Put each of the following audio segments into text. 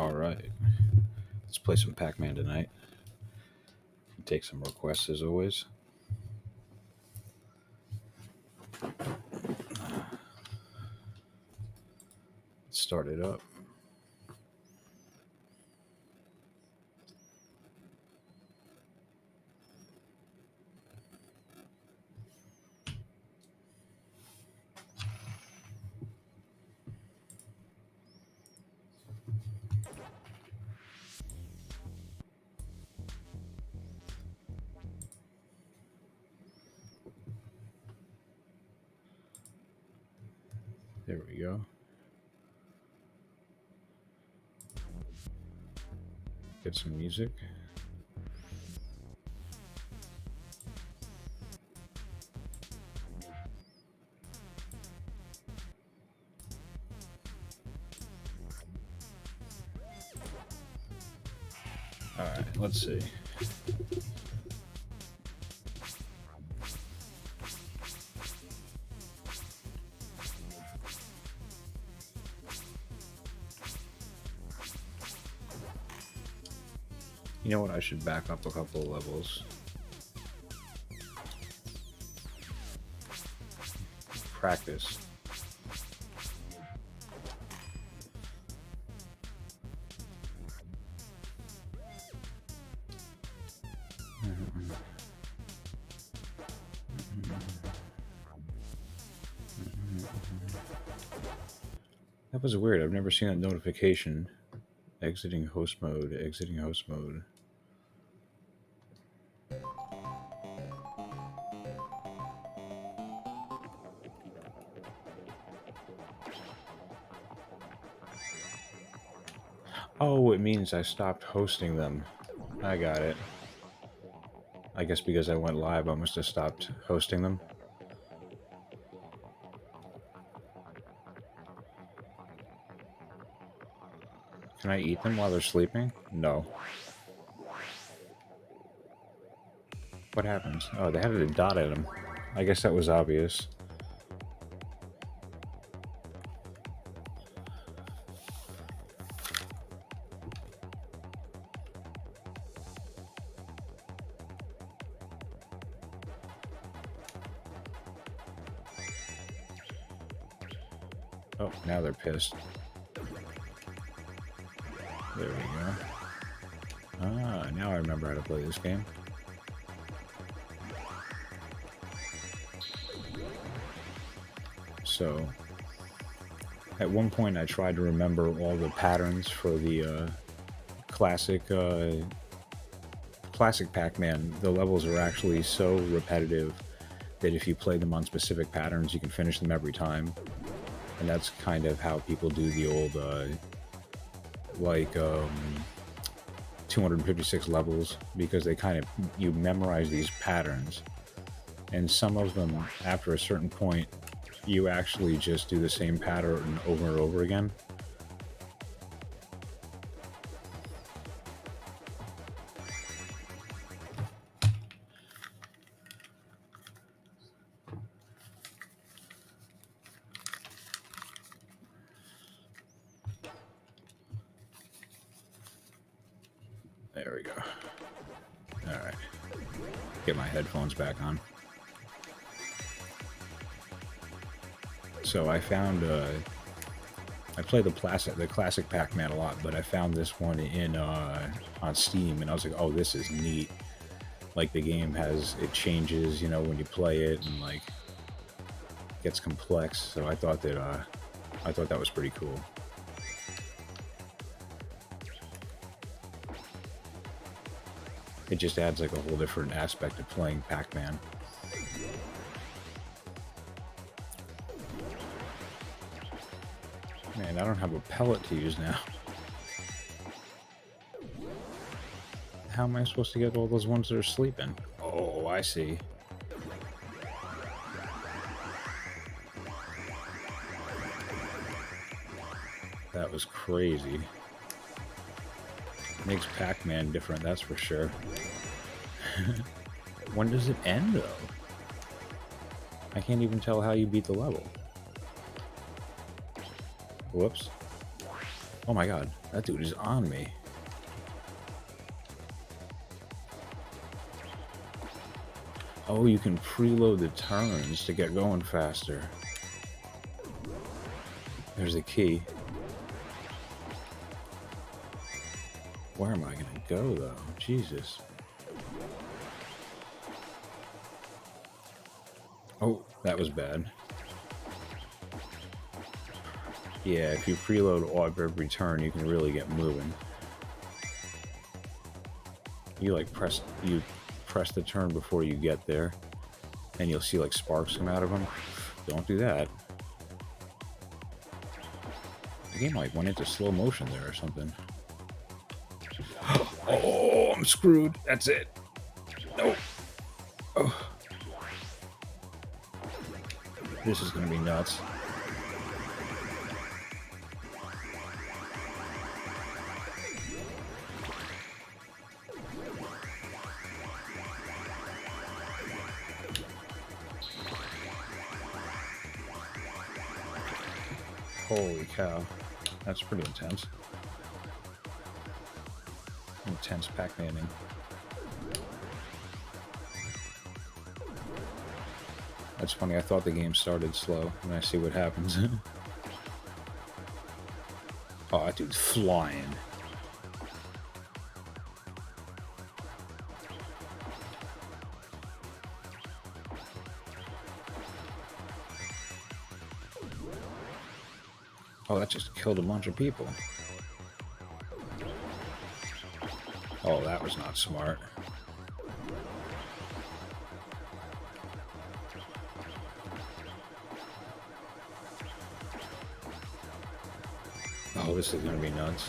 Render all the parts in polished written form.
All right, let's play some Pac-Man tonight. Take some requests as always. Let's start it up. There we go. Get some music. All right, let's see. You know what? I should back up a couple of levels. Practice. That was weird. I've never seen that notification. Exiting host mode. Exiting host mode. Oh, it means I stopped hosting them. I got it. I guess because I went live, I must have stopped hosting them. Can I eat them while they're sleeping? No. What happens? Oh, they had a dot at them. I guess that was obvious. Oh, now they're pissed. There we go. Ah, now I remember how to play this game. So, at one point I tried to remember all the patterns for the classic Pac-Man. The levels are actually so repetitive that if you play them on specific patterns, you can finish them every time. And that's kind of how people do the old, 256 levels, because they kind of, you memorize these patterns. And some of them, after a certain point, you actually just do the same pattern over and over again. There we go. All right. Get my headphones back on. So I found, I play the classic Pac-Man a lot, but I found this one in on Steam, and I was like, oh, this is neat. Like, the game it changes, when you play it, and like gets complex. So I thought that was pretty cool. It just adds like a whole different aspect of playing Pac-Man. Man, I don't have a pellet to use now. How am I supposed to get all those ones that are sleeping? Oh, I see. That was crazy. Makes Pac-Man different, that's for sure. When does it end, though? I can't even tell how you beat the level. Whoops. Oh my god, that dude is on me. Oh, you can preload the turns to get going faster. There's a key. Where am I gonna go, though? Jesus. Oh, that was bad. Yeah, if you preload every turn, you can really get moving. You like press the turn before you get there, and you'll see like sparks come out of them. Don't do that. The game like went into slow motion there or something. Oh, I'm screwed. That's it. No. Oh. This is gonna be nuts. Holy cow. That's pretty intense. Intense Pac-Maning. That's funny, I thought the game started slow, and I see what happens. Oh, that dude's flying. Oh, that just killed a bunch of people. Oh, that was not smart. Oh, this is gonna be nuts.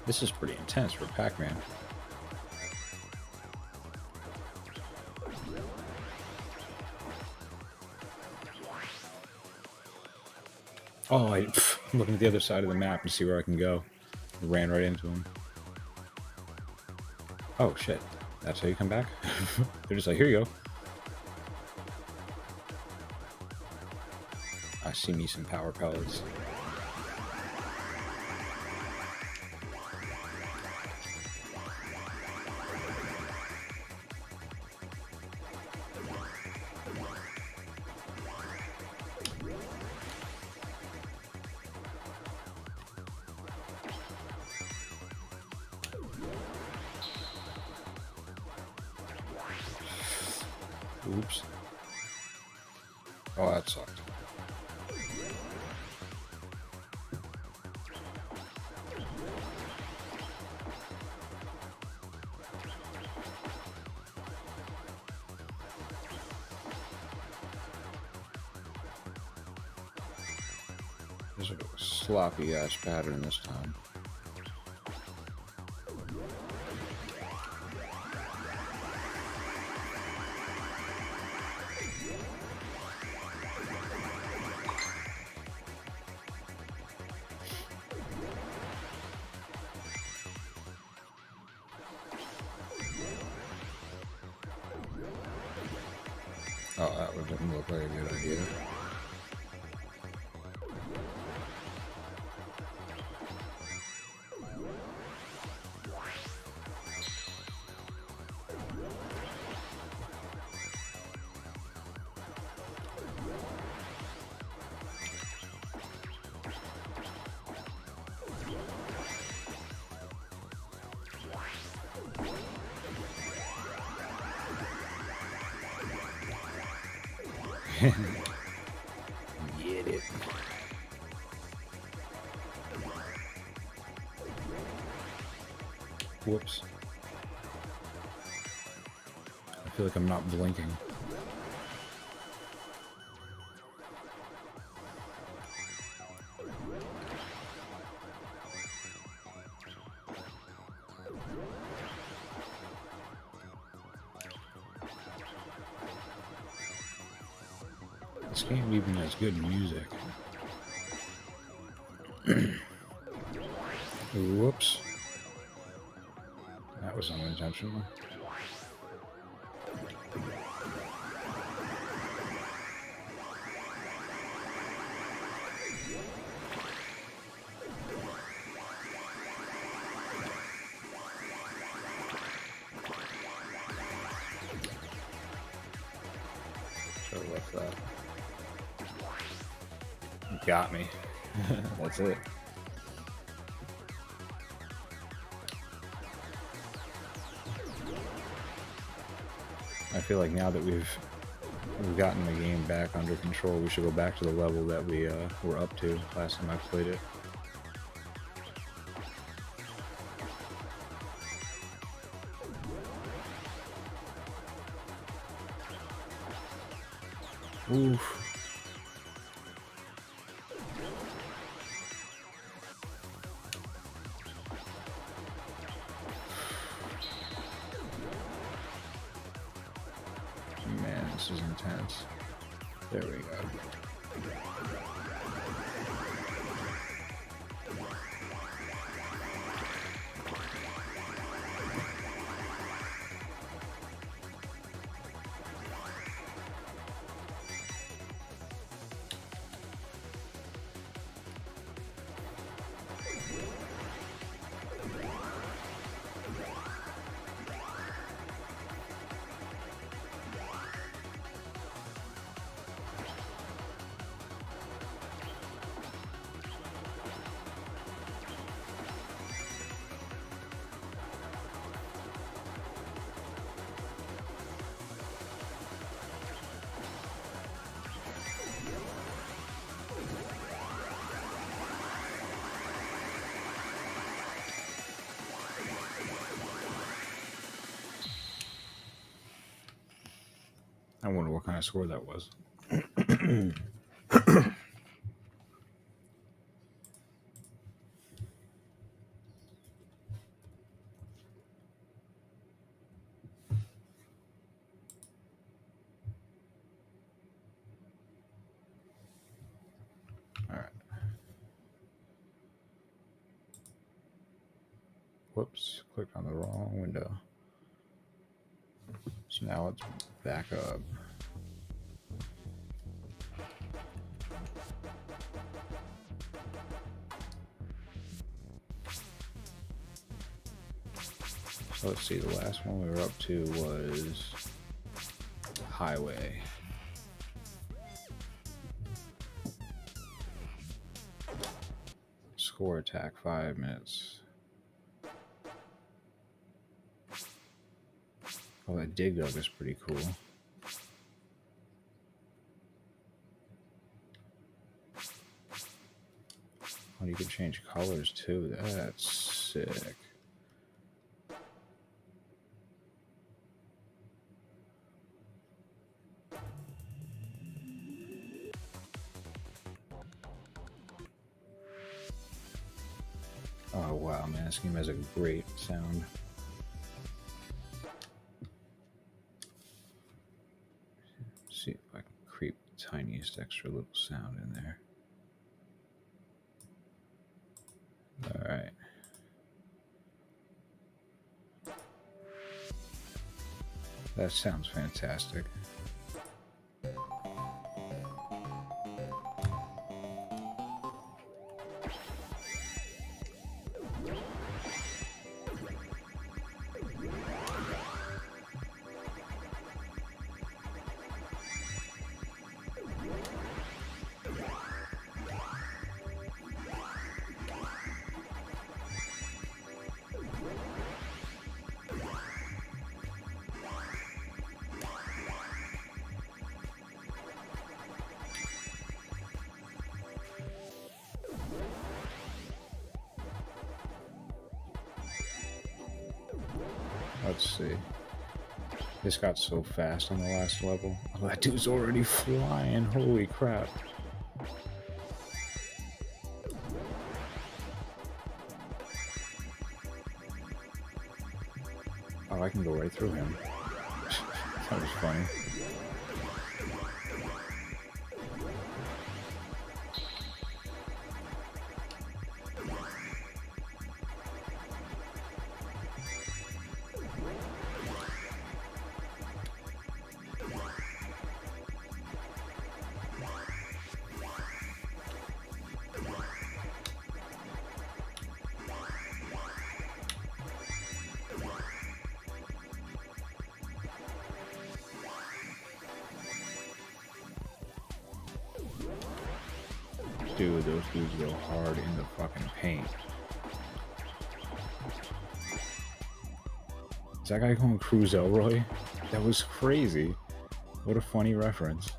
This is pretty intense for Pac-Man. Oh, I'm looking at the other side of the map to see where I can go. I ran right into him. Oh, shit. That's how you come back? They're just like, here you go. I see me some power pellets. Oops. Oh, that sucked. There's a sloppy ass pattern this time. Oh, that didn't look like a good idea. Get it. Whoops. I feel like I'm not blinking. This game even has good music. Whoops. That was unintentional. Should have left that. Got me. That's it. I feel like now that we've gotten the game back under control, we should go back to the level that we were up to last time I played it. Oof. Man, this is intense. There we go. I wonder what kind of score that was. All right. Whoops, clicked on the wrong window. So now let's back up. So let's see, the last one we were up to was Highway. Score attack 5 minutes. Oh, that dig dug is pretty cool. Oh, you can change colors too. That's sick. Oh wow, man, this game has a great sound. Let's see if I can creep the tiniest extra little sound in there. All right. That sounds fantastic. Let's see. This got so fast on the last level. Oh, that dude's already flying. Holy crap. Oh, I can go right through him. That was funny. Dude, those dudes go hard in the fucking paint. Is that guy going Cruz Elroy? That was crazy. What a funny reference.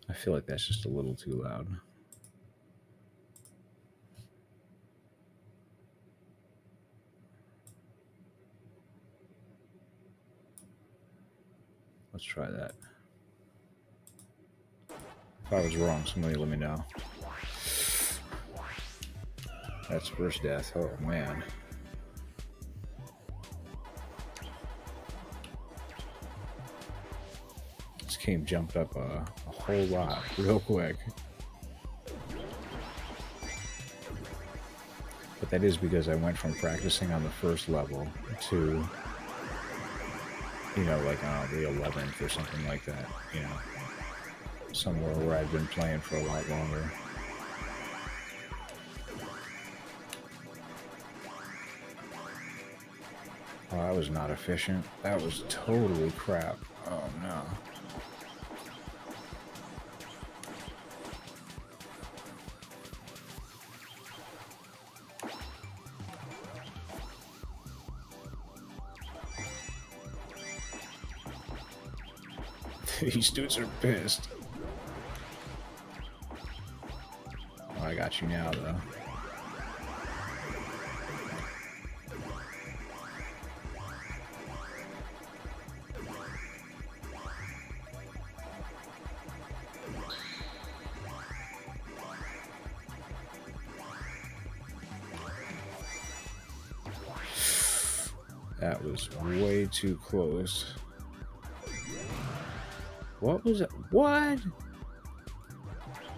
I feel like that's just a little too loud. Let's try that. If I was wrong, somebody let me know. That's first death. Oh, man. This game jumped up a whole lot real quick. But that is because I went from practicing on the first level to, you know, like the 11th or something like that, you know. Somewhere where I've been playing for a lot longer. Oh, that was not efficient. That was totally crap. Oh, no. These dudes are pissed. Oh, I got you now, though. That was way too close. What was it? What?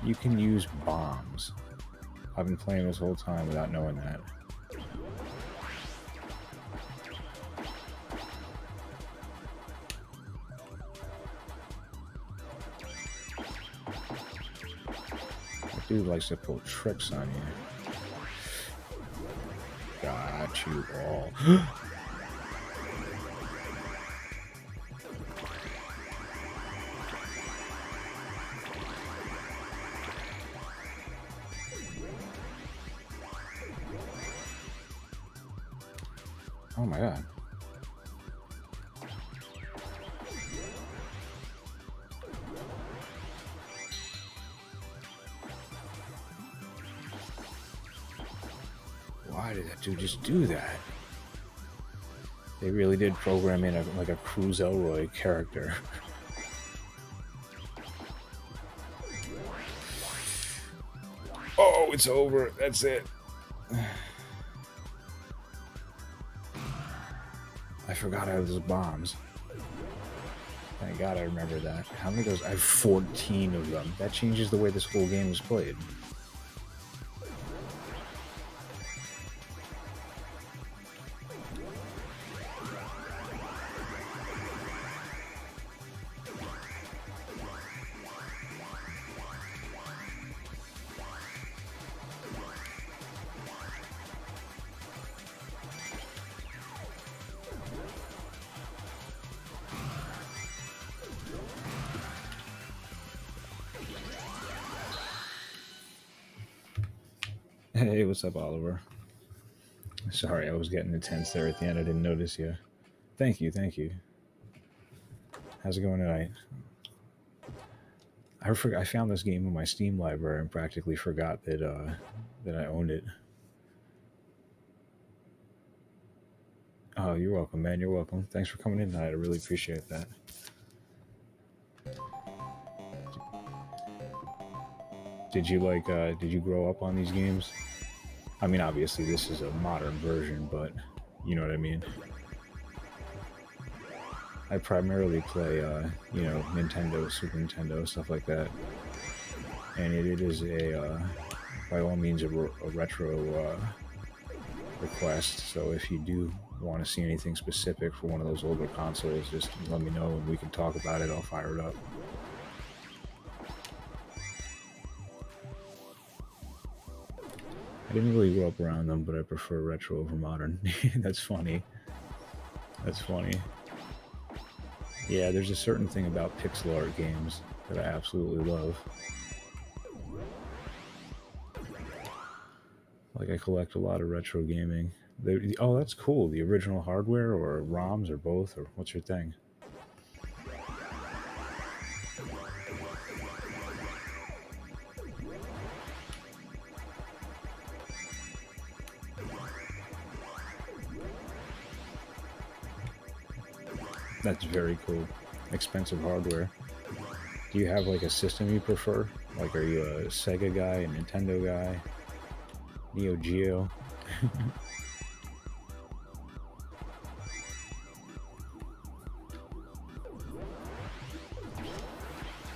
You can use bombs. I've been playing this whole time without knowing that. That dude likes to pull tricks on you. Got you all. Oh my god. Why did that dude just do that? They really did program in like a Cruz Elroy character. Oh, it's over. That's it. I forgot I have those bombs. Thank God I remember that. How many of those? I have 14 of them. That changes the way this whole game is played. Hey, what's up, Oliver? Sorry, I was getting intense there at the end. I didn't notice you. Thank you, thank you. How's it going tonight? I found this game in my Steam library and practically forgot that that I owned it. Oh, you're welcome, man. You're welcome. Thanks for coming in tonight. I really appreciate that. Did you grow up on these games? I mean, obviously this is a modern version, but you know what I mean. I primarily play, you know, Nintendo, Super Nintendo, stuff like that. And it is by all means, a retro request. So if you do want to see anything specific for one of those older consoles, just let me know and we can talk about it. I'll fire it up. I didn't really grow up around them, but I prefer retro over modern. That's funny. That's funny. Yeah, there's a certain thing about pixel art games that I absolutely love. Like, I collect a lot of retro gaming. Oh, that's cool. The original hardware or ROMs or both, or what's your thing? That's very cool. Expensive hardware. Do you have like a system you prefer? Like, are you a Sega guy, a Nintendo guy, Neo Geo?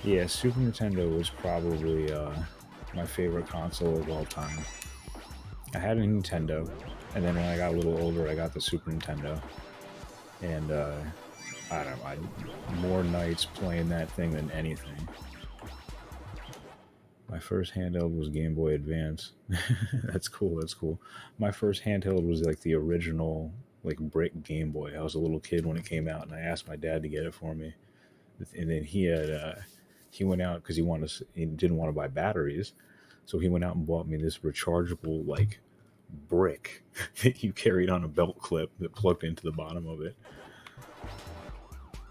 Yeah, Super Nintendo was probably my favorite console of all time. I had a Nintendo, and then when I got a little older, I got the Super Nintendo. And I don't know, more nights playing that thing than anything. My first handheld was Game Boy Advance. That's cool. That's cool. My first handheld was like the original, like brick Game Boy. I was a little kid when it came out, and I asked my dad to get it for me. And then he went out because he didn't want to buy batteries, so he went out and bought me this rechargeable like brick that you carried on a belt clip that plugged into the bottom of it.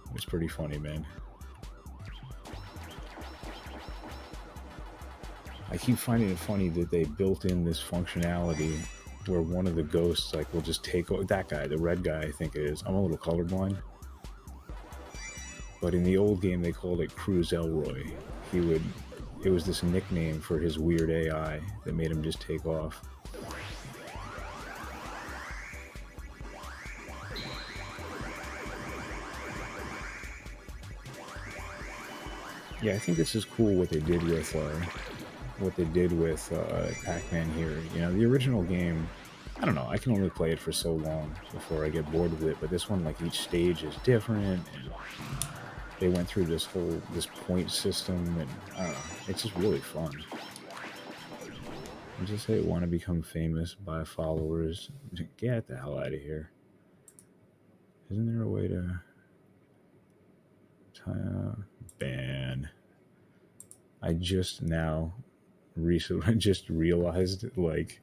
It was pretty funny, man. I keep finding it funny that they built in this functionality where one of the ghosts like will just take that guy, the red guy, I think it is. I'm a little colorblind, but in the old game they called it Cruz Elroy. It was this nickname for his weird AI that made him just take off. Yeah, I think this is cool what they did with Pac-Man here. You know, the original game, I don't know, I can only play it for so long before I get bored with it, but this one, like, each stage is different, and they went through this point system, and I don't know, it's just really fun. I just say want to become famous by followers. Get the hell out of here. Isn't there a way to ban? I just now recently just realized, like,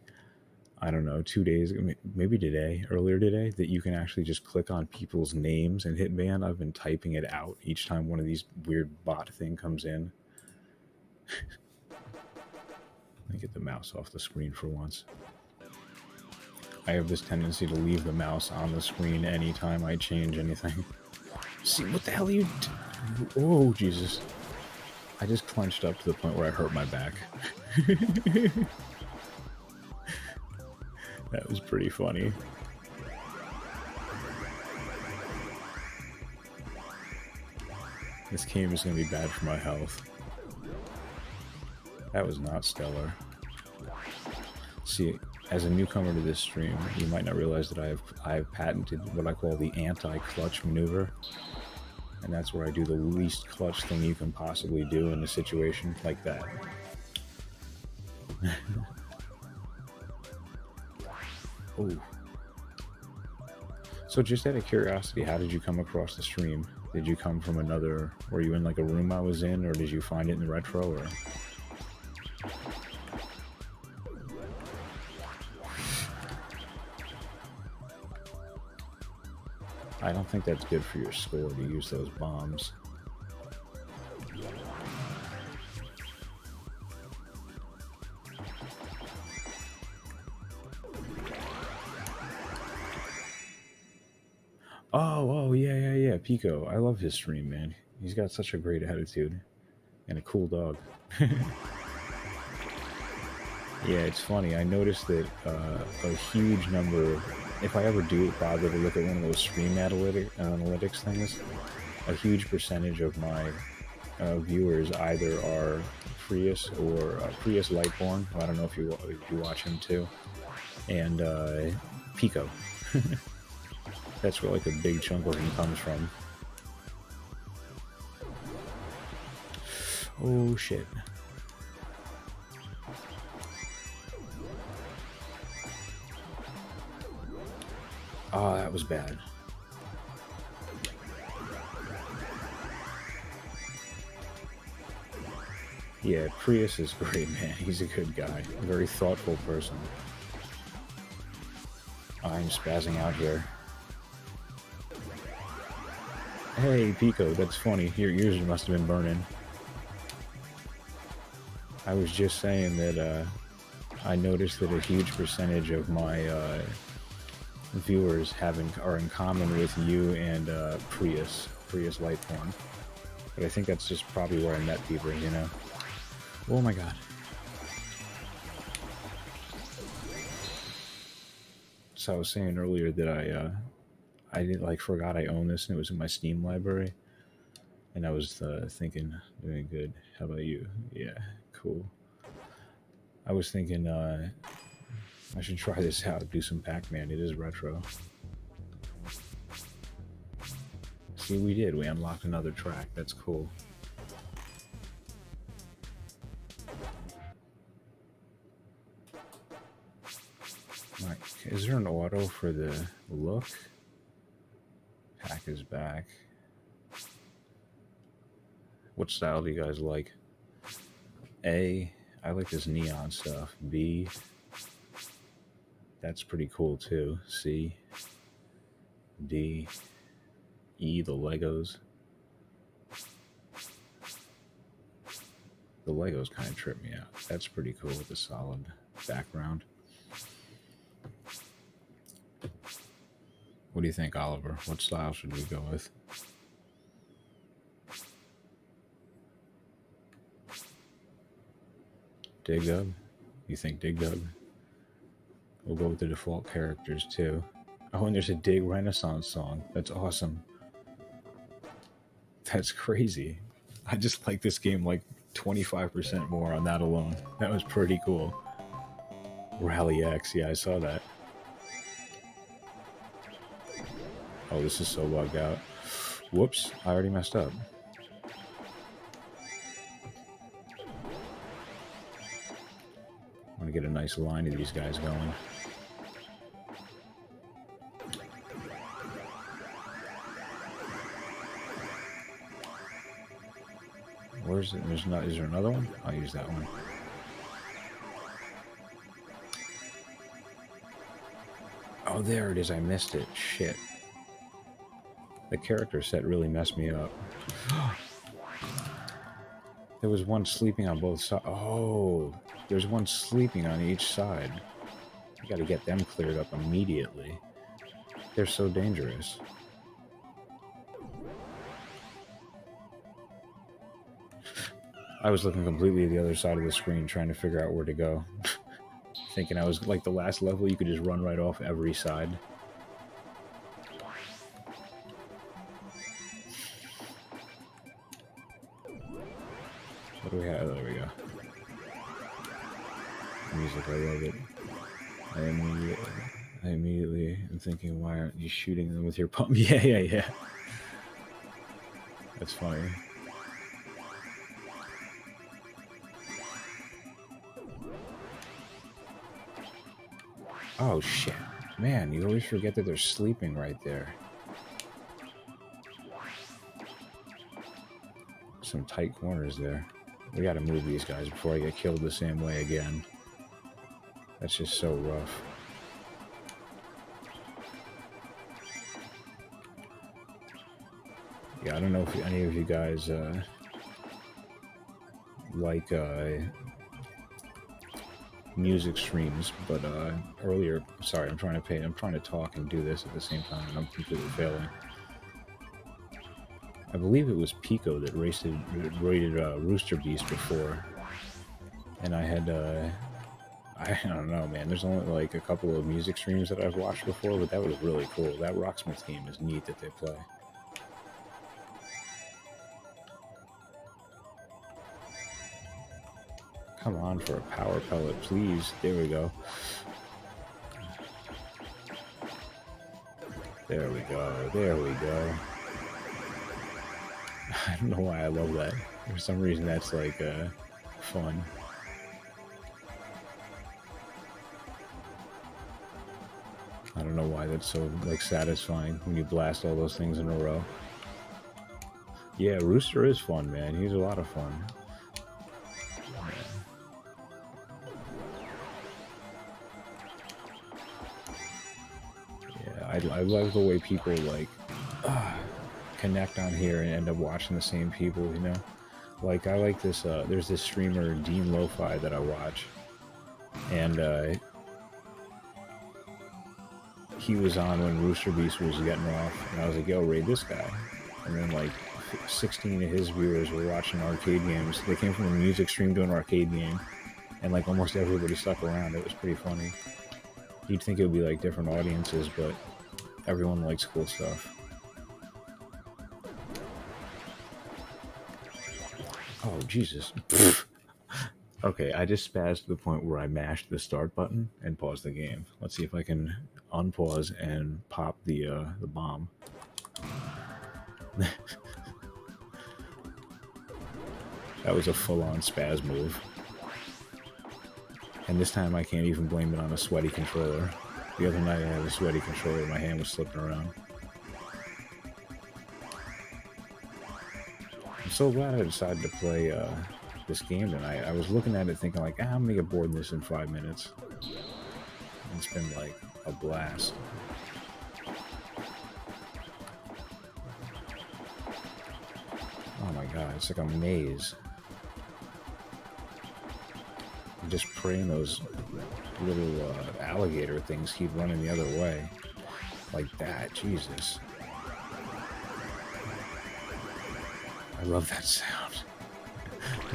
I don't know, 2 days, maybe earlier today, that you can actually just click on people's names and hit ban. I've been typing it out each time one of these weird bot thing comes in. Let me get the mouse off the screen for once. I have this tendency to leave the mouse on the screen anytime I change anything. See, what the hell are you Oh, Jesus. I just clenched up to the point where I hurt my back. That was pretty funny. This game is going to be bad for my health. That was not stellar. See, as a newcomer to this stream, you might not realize that I have patented what I call the anti-clutch maneuver. And that's where I do the least clutch thing you can possibly do in a situation like that. Oh. So just out of curiosity, how did you come across the stream? Did you come from were you in like a room I was in, or did you find it in the retro, or? I don't think that's good for your score to use those bombs. Oh, yeah. Pico. I love his stream, man. He's got such a great attitude. And a cool dog. Yeah, it's funny. I noticed that a huge number, if I ever do bother to look at one of those stream analytics things, a huge percentage of my viewers either are Prius or Prius Lightborn. I don't know if you watch him too, and Pico. That's where like a big chunk of him comes from. Oh shit. Oh, that was bad. Yeah, Prius is great, man. He's a good guy. A very thoughtful person. I'm spazzing out here. Hey, Pico, that's funny. Your ears must have been burning. I was just saying that I noticed that a huge percentage of my viewers are in common with you and Prius Lightform. But I think that's just probably where I met people, you know? Oh my god. So I was saying earlier that I didn't forgot I own this and it was in my Steam library. And I was thinking, doing good. How about you? Yeah, cool. I was thinking I should try this out, do some Pac-Man. It is retro. See, we did. We unlocked another track. That's cool. Right. Is there an auto for the look? Pac is back. What style do you guys like? A, I like this neon stuff. B, that's pretty cool too. C, D, E, the Legos. The Legos kind of trip me out. That's pretty cool with the solid background. What do you think, Oliver? What style should we go with? Dig Dug? You think Dig Dug? We'll go with the default characters too. Oh, and there's a Dig Renaissance song. That's awesome. That's crazy. I just like this game like 25% more on that alone. That was pretty cool. Rally X, yeah, I saw that. Oh, this is so bugged out. Whoops, I already messed up. I want to get a nice line of these guys going. Where's it? Is there another one? I'll use that one. Oh, there it is. I missed it. Shit. The character set really messed me up. There was one sleeping on both sides. Oh, there's one sleeping on each side. You gotta get them cleared up immediately. They're so dangerous. I was looking completely at the other side of the screen trying to figure out where to go. Thinking I was like the last level, you could just run right off every side. What do we have? Oh, there we go. Music, I love it. I immediately am thinking, why aren't you shooting them with your pump? Yeah. That's funny. Oh shit. Man, you always forget that they're sleeping right there. Some tight corners there. We gotta move these guys before I get killed the same way again. That's just so rough. Yeah, I don't know if any of you guys like music streams, but earlier, sorry, I'm trying to talk and do this at the same time, and I'm completely failing. I believe it was Pico that rated Rooster Beast before, and I had I don't know, man. There's only like a couple of music streams that I've watched before, but that was really cool. That Rocksmith game is neat that they play. Come on for a power pellet, please. There we go. There we go. There we go. I don't know why I love that. For some reason, that's like fun. I don't know why that's so like satisfying when you blast all those things in a row. Yeah, Rooster is fun, man. He's a lot of fun. I love the way people like connect on here and end up watching the same people. You know, like I like this. There's this streamer Dean Lo-Fi that I watch, and he was on when Rooster Beast was getting off, and I was like, "Yo, raid this guy." And then like 16 of his viewers were watching arcade games. They came from a music stream to an arcade game, and like almost everybody stuck around. It was pretty funny. You'd think it would be like different audiences, but everyone likes cool stuff. Oh, Jesus. Okay, I just spazzed to the point where I mashed the start button and paused the game. Let's see if I can unpause and pop the bomb. That was a full-on spaz move. And this time I can't even blame it on a sweaty controller. The other night I had a sweaty controller, my hand was slipping around. I'm so glad I decided to play this game tonight. I was looking at it thinking like, I'm gonna get bored in this in 5 minutes. And it's been like a blast. Oh my god, it's like a maze. I'm just praying those little alligator things keep running the other way. Like that, Jesus. I love that sound.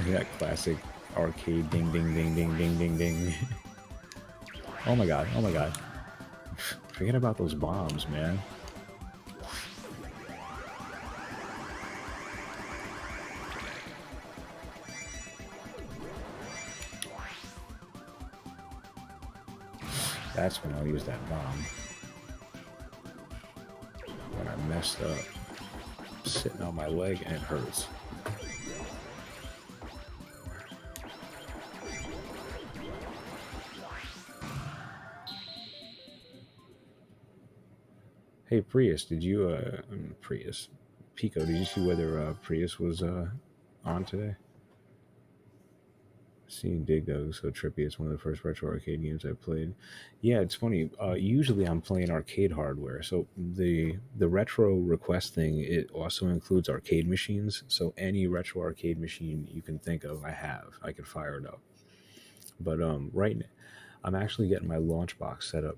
That classic arcade ding ding ding ding ding ding ding. Oh my god, oh my god. Forget about those bombs, man. That's when I'll use that bomb. When I messed up. Sitting on my leg and it hurts. Hey Prius, did you Pico, did you see whether Prius was on today? Seeing Dig Dug so trippy. It's one of the first retro arcade games I played. Yeah, it's funny. Usually I'm playing arcade hardware, so the retro request thing, it also includes arcade machines. So any retro arcade machine you can think of, I can fire it up. But right now, I'm actually getting my launch box set up,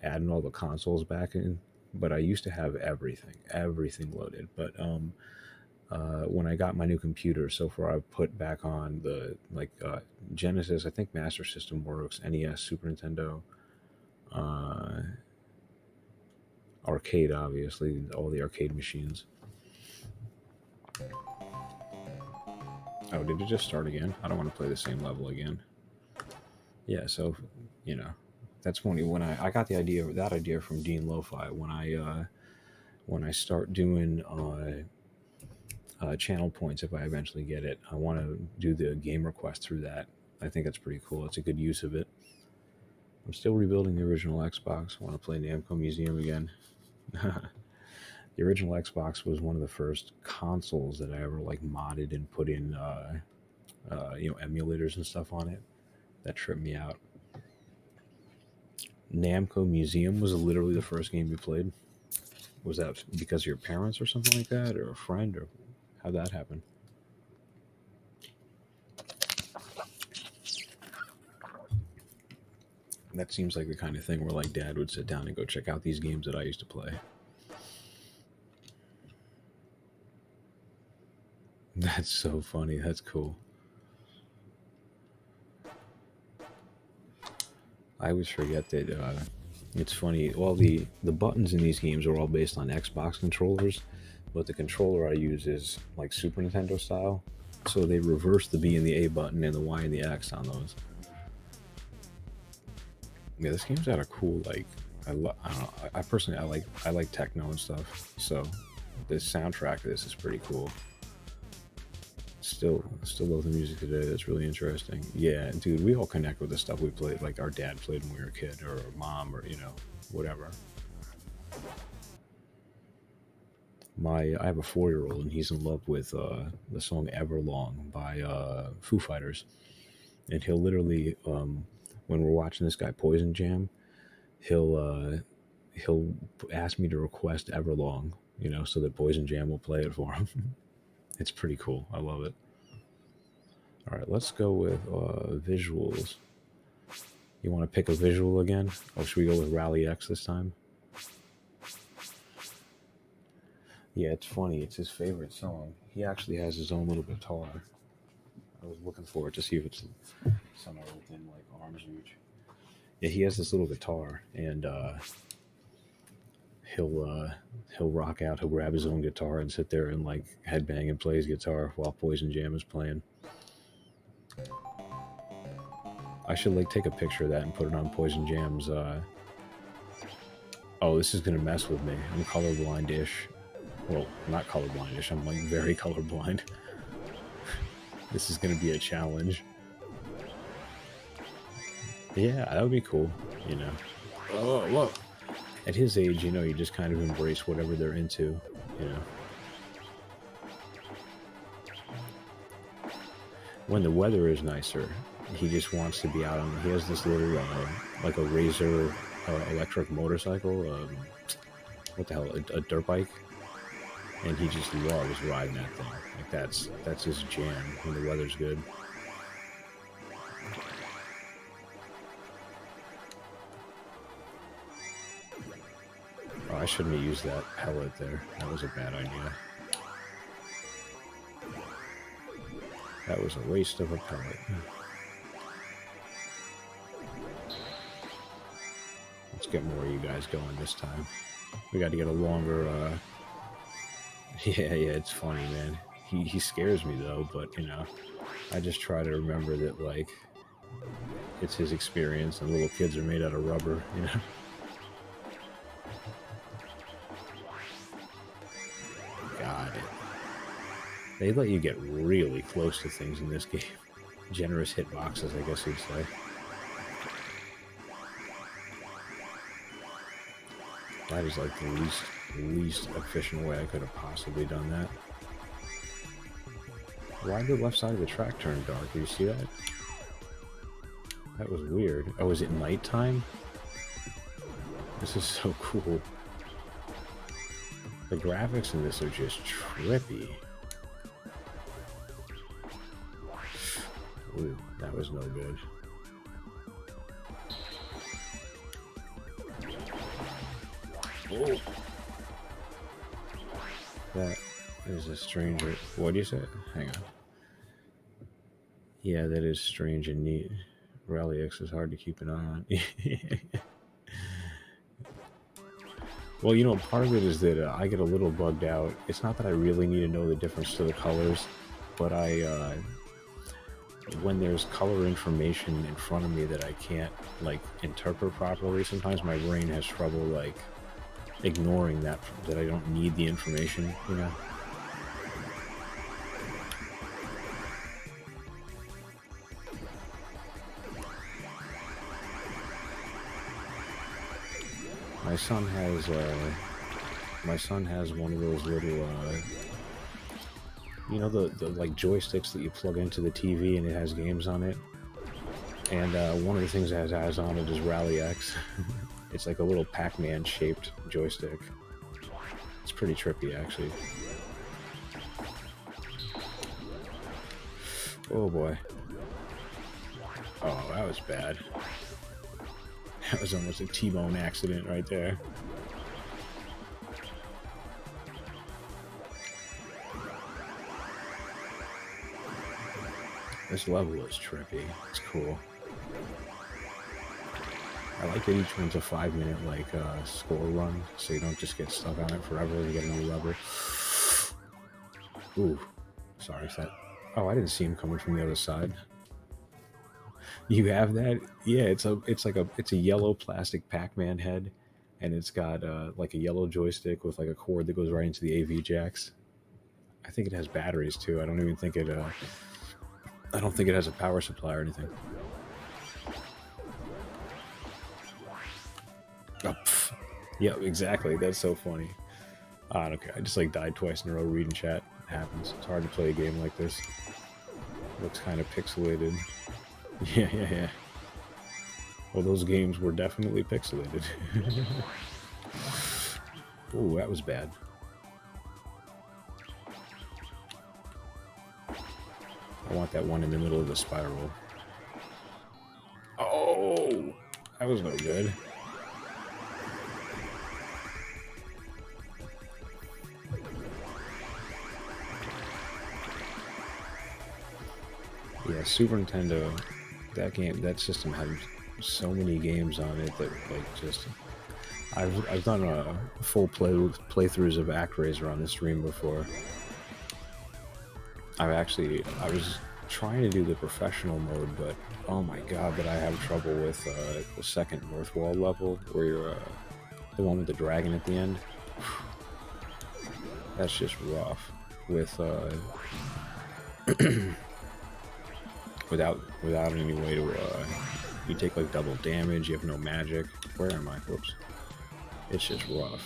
adding all the consoles back in. But I used to have everything loaded. But when I got my new computer, so far I've put back on the Genesis, I think Master System works, NES, Super Nintendo, arcade, obviously, all the arcade machines. Oh, did it just start again? I don't want to play the same level again. Yeah, so that's funny. When I got that idea from Dean Lo-Fi. When I start doing channel points, if I eventually get it, I want to do the game request through that. I think that's pretty cool. It's a good use of it. I'm still rebuilding the original Xbox. I want to play Namco Museum again. The original Xbox was one of the first consoles that I ever modded and put in emulators and stuff on it. That tripped me out. Namco Museum was literally the first game you played. Was that because of your parents or something like that, or a friend, or how'd that happen? That seems like the kind of thing where dad would sit down and go check out these games that I used to play. That's so funny. That's cool. I always forget that it's funny. All the buttons in these games are all based on Xbox controllers, but the controller I use is Super Nintendo style. So they reverse the B and the A button and the Y and the X on those. Yeah, this game's got a cool I don't know. I personally I like techno and stuff. So the soundtrack of this is pretty cool. Still love the music today. That's really interesting. Yeah, dude, we all connect with the stuff we played. Like our dad played when we were a kid, or mom, or whatever. I have a 4-year-old, and he's in love with the song "Everlong" by Foo Fighters, and he'll literally, when we're watching this guy Poison Jam, he'll he'll ask me to request Everlong, you know, so that Boys and Jam will play it for him. It's pretty cool. I love it. All right, let's go with visuals. You want to pick a visual again? Or should we go with Rally X this time? Yeah, it's funny. It's his favorite song. He actually has his own little guitar. I was looking for it to see if it's somewhere within like arm's reach. Yeah, he has this little guitar, and he'll rock out. He'll grab his own guitar and sit there and like headbang and play his guitar while Poison Jam is playing. I should like take a picture of that and put it on Poison Jam's. Oh, this is gonna mess with me. I'm colorblind-ish. Well, not colorblind-ish. I'm like very colorblind. This is gonna be a challenge. Yeah, that would be cool. You know. Oh, whoa. At his age, you know, you just kind of embrace whatever they're into. You know. When the weather is nicer, he just wants to be out on. He has this little like a Razor electric motorcycle. What the hell? A dirt bike, and he just loves riding that thing. Like that's his jam when the weather's good. Oh, I shouldn't have used that pellet there. That was a bad idea. That was a waste of a pellet. Let's get more of you guys going this time. We got to get a longer... Yeah, it's funny, man. He scares me, though, but, you know, I just try to remember that, like, it's his experience, and little kids are made out of rubber, you know? Got it. They let you get really close to things in this game. Generous hitboxes, I guess you'd say. That is like the least efficient way I could have possibly done that. Why did the left side of the track turn dark? Do you see that? That was weird. Oh, is it nighttime? This is so cool. The graphics in this are just trippy. Ooh, that was no good. Oh. That is a stranger. What do you say? Hang on. Yeah, that is strange and neat. Rally X is hard to keep an eye on. Well, you know, part of it is that I get a little bugged out. It's not that I really need to know the difference to the colors, but when there's color information in front of me that I can't, like, interpret properly, sometimes my brain has trouble, like, ignoring that I don't need the information, you know? My son has one of those little, you know, the like joysticks that you plug into the TV and it has games on it. And one of the things that has on it is Rally X. It's like a little Pac-Man shaped joystick. It's pretty trippy, actually. Oh boy. Oh, that was bad. That was almost a T-bone accident right there. This level is trippy. It's cool. I like that each one's a 5-minute like score run, so you don't just get stuck on it forever and you get a new level. Ooh, sorry, is that? Oh, I didn't see him coming from the other side. You have that? Yeah, it's a yellow plastic Pac-Man head, and it's got like a yellow joystick with like a cord that goes right into the AV jacks. I think it has batteries too. I don't even think it. I don't think it has a power supply or anything. Oh, yeah, exactly. That's so funny. Okay, I just like died twice in a row reading chat. It happens. It's hard to play a game like this. Looks kind of pixelated. Yeah. Well, those games were definitely pixelated. Ooh, that was bad. I want that one in the middle of the spiral. Oh, that was no good. Yeah, Super Nintendo, that system had so many games on it that like just. I've done a full playthroughs of ActRaiser on the stream before. I was trying to do the professional mode, but oh my god, did I have trouble with the second North Wall level where you're the one with the dragon at the end. That's just rough with without any way to you take like double damage. You have no magic. Where am I? Whoops. It's just rough.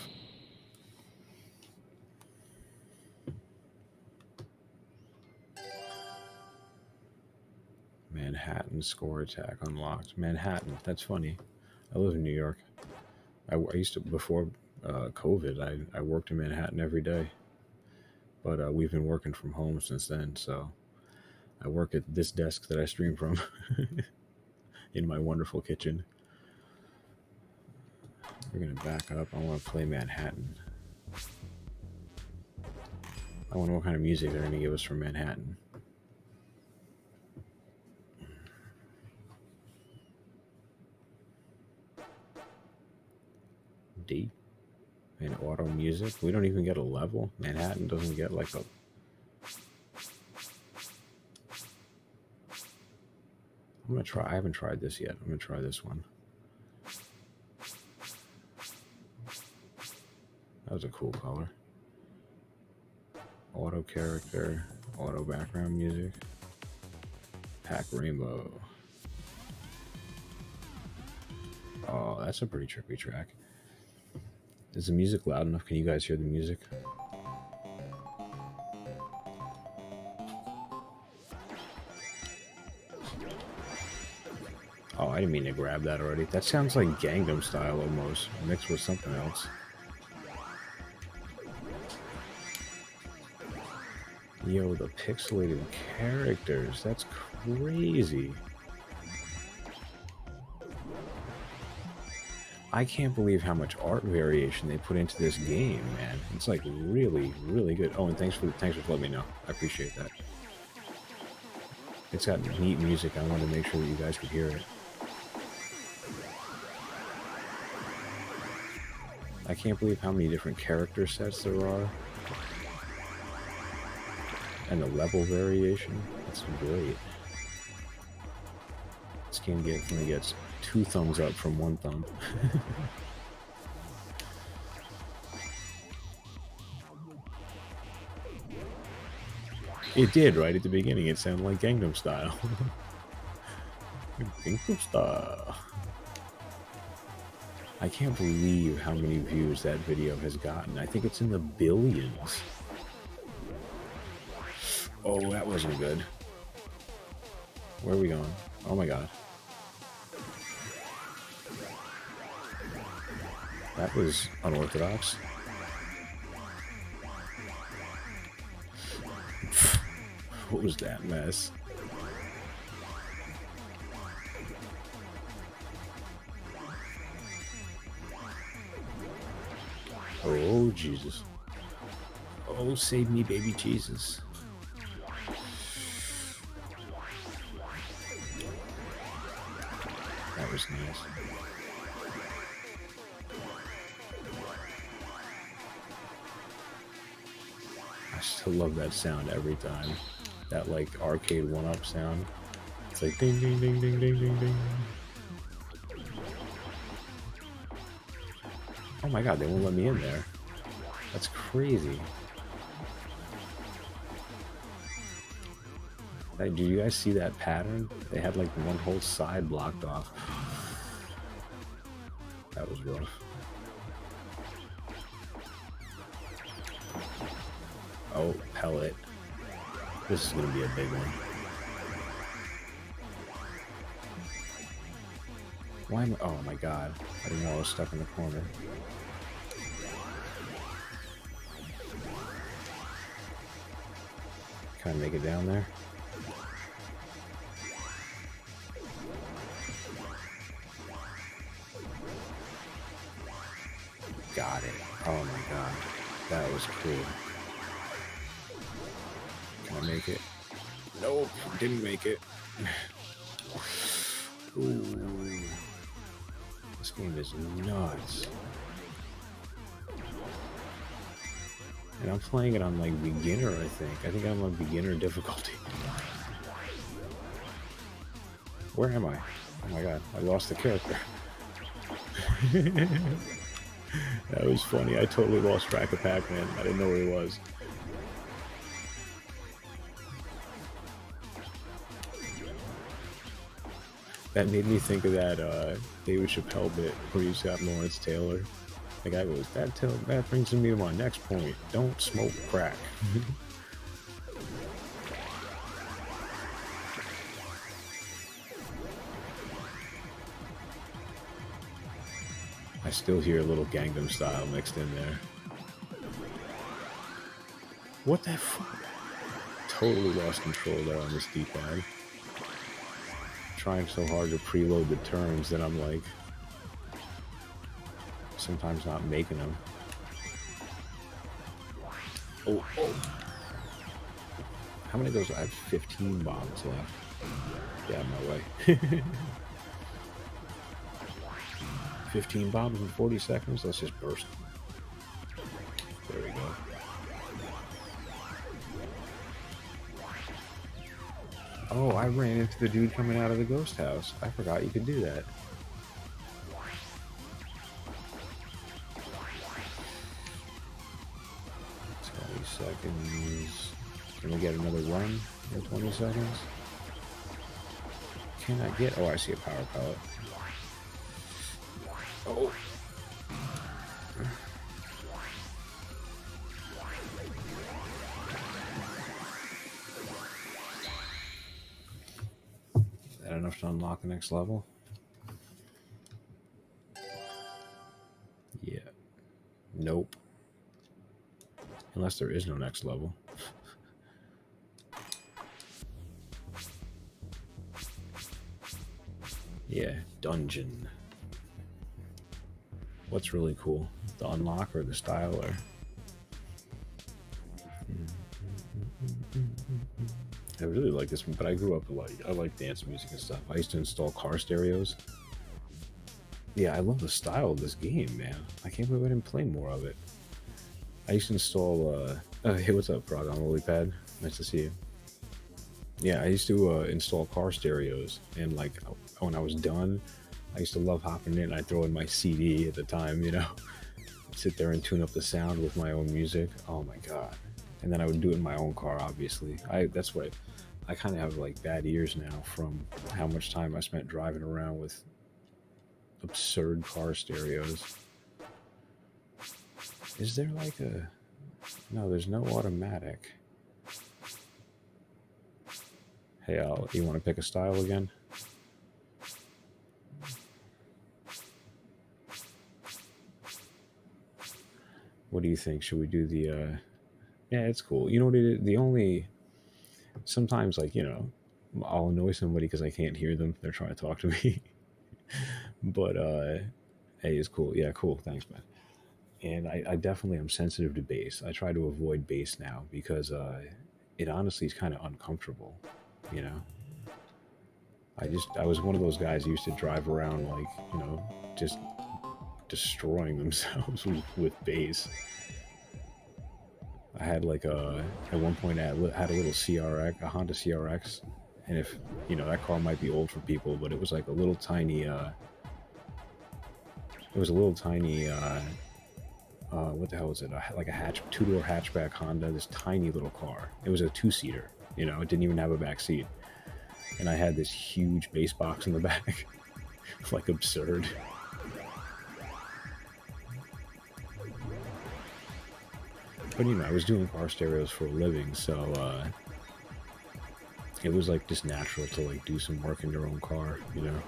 Manhattan score attack unlocked. Manhattan. That's funny. I live in New York. I used to, before COVID, I worked in Manhattan every day. But we've been working from home since then, so I work at this desk that I stream from in my wonderful kitchen. We're going to back up. I want to play Manhattan. I wonder what kind of music they're going to give us from Manhattan. D and auto music. We don't even get a level. Manhattan doesn't get like a. I'm gonna try. I haven't tried this yet. I'm gonna try this one. That was a cool color. Auto character, auto background music. Pack Rainbow. Oh, that's a pretty trippy track. Is the music loud enough? Can you guys hear the music? Oh, I didn't mean to grab that already. That sounds like Gangnam Style almost, mixed with something else. Yo, the pixelated characters. That's crazy. I can't believe how much art variation they put into this game, man. It's like really, really good. Oh, and thanks for letting me know. I appreciate that. It's got neat music. I wanted to make sure that you guys could hear it. I can't believe how many different character sets there are. And the level variation. That's great. This game definitely gets 2 thumbs up from 1 thumb. It did right at the beginning. It sounded like Gangnam Style. Gangnam Style. I can't believe how many views that video has gotten. I think it's in the billions. Oh, that wasn't good. Where are we going? Oh my god. That was unorthodox. What was that mess? Oh, Jesus. Oh, save me, baby Jesus. That was nice. I still love that sound every time. That, like, arcade 1-up sound. It's like ding, ding, ding, ding, ding, ding, ding. Oh my god, they won't let me in there. That's crazy. Like, do you guys see that pattern? They had like one whole side blocked off. That was rough. Oh, pellet. This is gonna be a big one. Why am I? Oh my god. I didn't know I was stuck in the corner. Try to make it down there. Got it. Oh my god. That was cool. Can I make it? Nope, didn't make it. Ooh. This game is nuts. And I'm playing it on like beginner, I think. I think I'm on beginner difficulty. Where am I? Oh my god, I lost the character. That was funny. I totally lost track of Pac-Man. I didn't know where he was. That made me think of that David Chappelle bit where he's got Lawrence Taylor. The guy goes, that brings me to my next point. Don't smoke crack. I still hear a little Gangnam Style mixed in there. What the fuck? Totally lost control there on this D-pad. Trying so hard to preload the turns that I'm like sometimes not making them. Oh. How many of those? I have 15 bombs left. Yeah, my way. 15 bombs in 40 seconds. Let's just burst. There we go. Oh, I ran into the dude coming out of the ghost house. I forgot you could do that. Seconds. Can we get another run in 20 seconds? Can I get... Oh, I see a power pellet. Oh. Is that enough to unlock the next level? Yeah. Nope. Unless there is no next level. Yeah, dungeon. What's really cool? The unlock or the style or... I really like this one, but I grew up I like dance music and stuff. I used to install car stereos. Yeah, I love the style of this game, man. I can't believe I didn't play more of it. I used to install, hey, what's up, Frog on Lilypad? Nice to see you. Yeah, I used to install car stereos, and like, when I was done, I used to love hopping in. I'd throw in my CD at the time, you know, sit there and tune up the sound with my own music. Oh my god. And then I would do it in my own car, obviously. That's what I kind of have like bad ears now from how much time I spent driving around with absurd car stereos. Is there like a... No, there's no automatic. Hey, Al, you want to pick a style again? What do you think? Should we do the... Yeah, it's cool. You know what it is? The only... Sometimes, like, you know, I'll annoy somebody because I can't hear them. They're trying to talk to me. But, hey, it's cool. Yeah, cool. Thanks, man. And I definitely am sensitive to bass. I try to avoid bass now because it honestly is kind of uncomfortable, you know? I was one of those guys who used to drive around like, you know, just destroying themselves with bass. I had like at one point I had a little CRX, a Honda CRX, and if, you know, that car might be old for people, but it was like a little tiny, what the hell was it? Like a two-door hatchback Honda, this tiny little car. It was a two-seater, you know, it didn't even have a back seat. And I had this huge bass box in the back. Like absurd. But you know, I was doing car stereos for a living, so it was like just natural to like do some work in your own car, you know.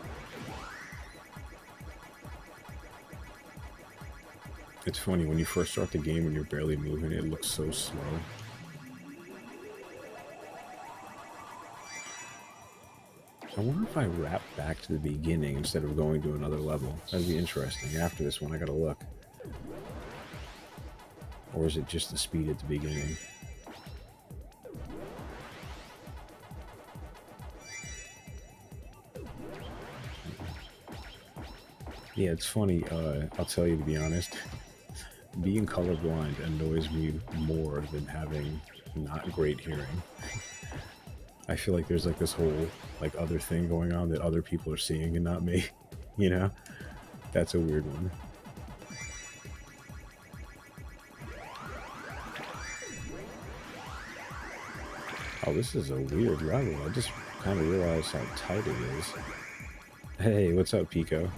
It's funny, when you first start the game and you're barely moving, it looks so slow. I wonder if I wrap back to the beginning instead of going to another level. That'd be interesting. After this one, I gotta look. Or is it just the speed at the beginning? Yeah, it's funny. I'll tell you, to be honest, being colorblind annoys me more than having not great hearing. I feel like there's like this whole like other thing going on that other people are seeing and not me. You know? That's a weird one. Oh, this is a weird level. I just kind of realized how tight it is. Hey, what's up, Pico?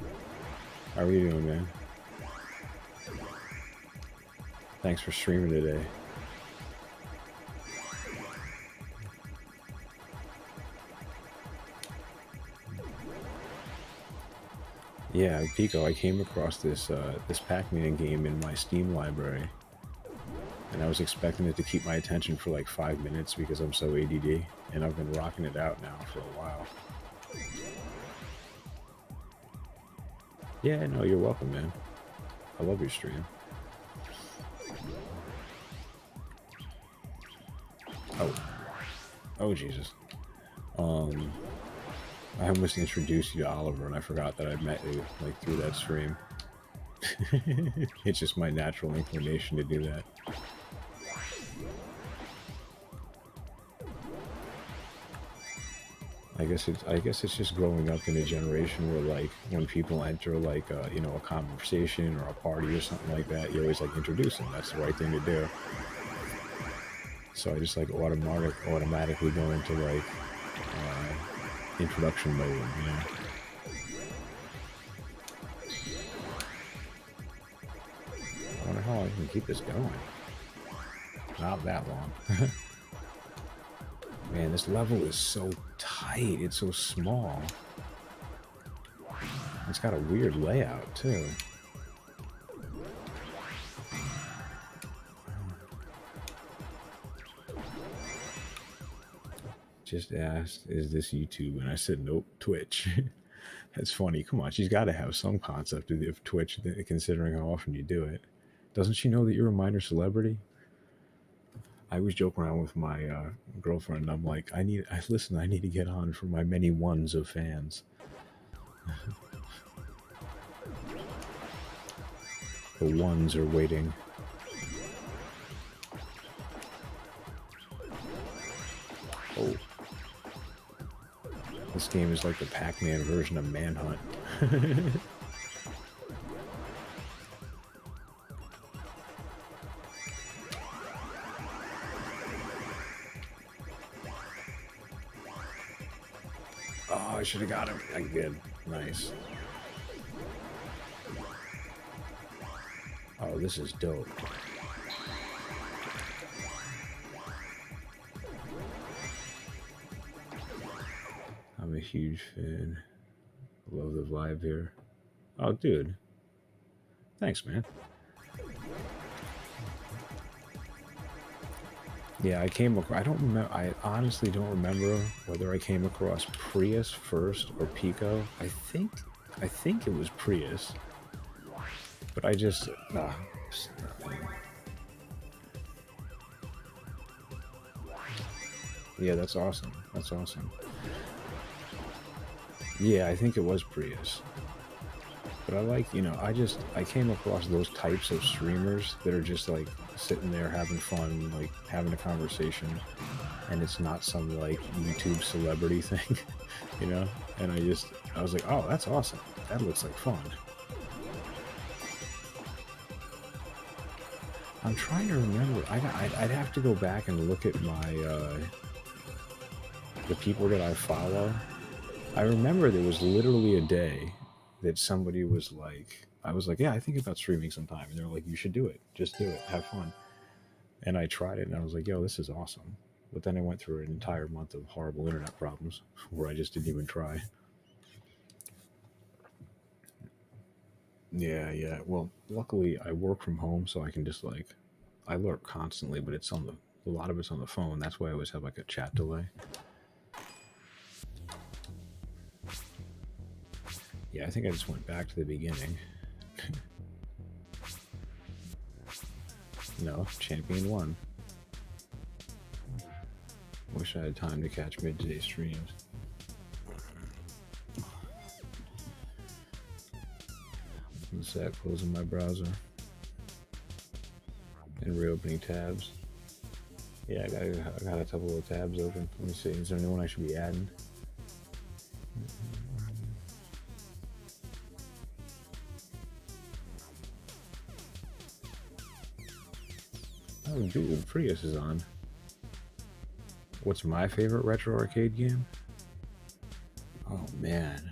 How are you doing, man? Thanks for streaming today. Yeah, Pico, I came across this this Pac-Man game in my Steam library, and I was expecting it to keep my attention for like 5 minutes because I'm so ADD, and I've been rocking it out now for a while. Yeah, no, you're welcome, man. I love your stream. Oh, Jesus. I almost introduced you to Oliver, and I forgot that I met you like through that stream. It's just my natural inclination to do that. I guess it's just growing up in a generation where like when people enter like you know, a conversation or a party or something like that, you always like introduce them. That's the right thing to do. So I just like automatically go into like introduction mode, you know. I wonder how I can keep this going. Not that long. Man, this level is so tight. It's so small. It's got a weird layout too. Just asked, is this YouTube? And I said, nope, Twitch. That's funny. Come on, she's got to have some concept of Twitch, considering how often you do it. Doesn't she know that you're a minor celebrity? I always joke around with my girlfriend. I'm like, I need to get on for my many ones of fans. The ones are waiting. Oh. This game is like the Pac-Man version of Manhunt. Oh, I should have got him. I did. Nice. Oh, this is dope. I'm a huge fan. Love the vibe here. Oh, dude. Thanks, man. Yeah, I came across, I don't remember, I honestly don't remember whether I came across Prius first or Pico. I think it was Prius. But I just, yeah, that's awesome. That's awesome. Yeah, I think it was Prius. But I like, you know, I came across those types of streamers that are just like sitting there having fun, like having a conversation, and it's not some like YouTube celebrity thing, you know? And I was like, oh, that's awesome. That looks like fun. I'm trying to remember. I'd have to go back and look at my, the people that I follow. I remember there was literally a day that somebody was like, I was like, yeah, I think about streaming sometime. And they're like, you should do it. Just do it. Have fun. And I tried it and I was like, yo, this is awesome. But then I went through an entire month of horrible internet problems where I just didn't even try. Yeah, yeah. Well, luckily I work from home, so I can just like, I lurk constantly, but it's on a lot of it's on the phone. That's why I always have like a chat delay. Yeah, I think I just went back to the beginning. No, champion won. Wish I had time to catch midday streams. What's that? Closing my browser and reopening tabs. Yeah, I got a couple of tabs open. Let me see. Is there anyone I should be adding? Oh, dude, Prius is on. What's my favorite retro arcade game? Oh, man.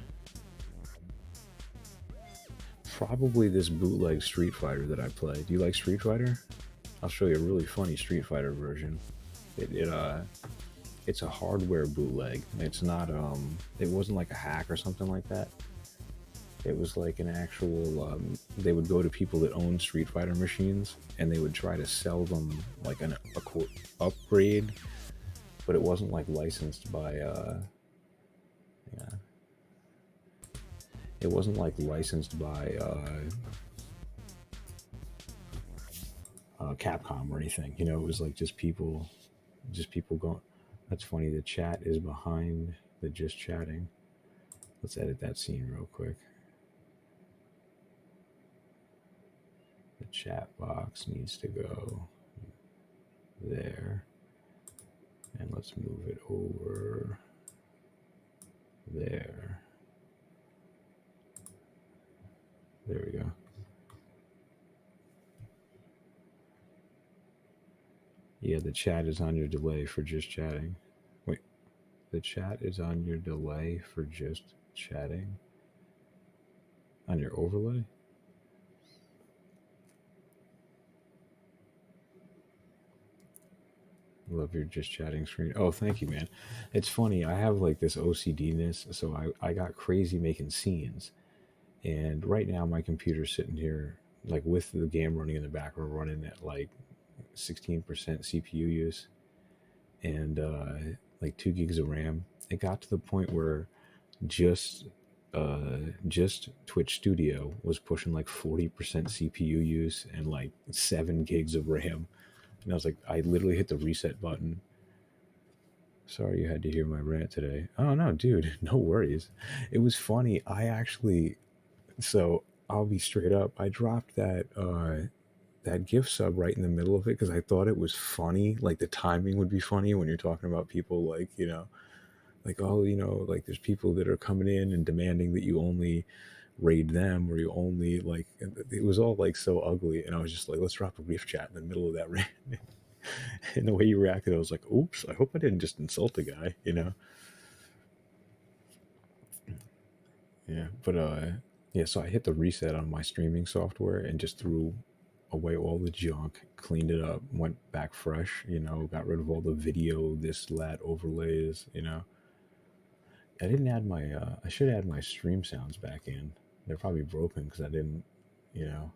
Probably this bootleg Street Fighter that I play. Do you like Street Fighter? I'll show you a really funny Street Fighter version. It's a hardware bootleg. It's not it wasn't like a hack or something like that. It was like an actual they would go to people that owned Street Fighter machines and they would try to sell them like a quote upgrade, but it wasn't like licensed by yeah. It wasn't like licensed by Capcom or anything. You know, it was like just people going. That's funny. The chat is behind the just chatting. Let's edit that scene real quick. The chat box needs to go there. And let's move it over there. There we go. Yeah, the chat is on your delay for just chatting. Wait, the chat is on your delay for just chatting? On your overlay? Love your just chatting screen. Oh, thank you, man. It's funny. I have like this OCD-ness, so I got crazy making scenes. And right now my computer's sitting here, like with the game running in the background, running at like 16% CPU use and like 2 gigs of RAM. It got to the point where just just Twitch Studio was pushing like 40% CPU use and like 7 gigs of RAM. And I was like, I literally hit the reset button. Sorry you had to hear my rant today. Oh no, dude, no worries. It was funny. So I'll be straight up. I dropped that gift sub right in the middle of it because I thought it was funny. Like the timing would be funny when you're talking about people like, you know, like, oh, you know, like there's people that are coming in and demanding that you only raid them or you only like it was all like so ugly. And I was just like, let's drop a brief chat in the middle of that rant. And the way you reacted, I was like, oops, I hope I didn't just insult the guy, you know? Yeah. But yeah, so I hit the reset on my streaming software and just threw away all the junk, cleaned it up, went back fresh, you know, got rid of all the video, this, lat overlays, you know. I didn't add my, I should add my stream sounds back in. They're probably broken because I didn't, you know.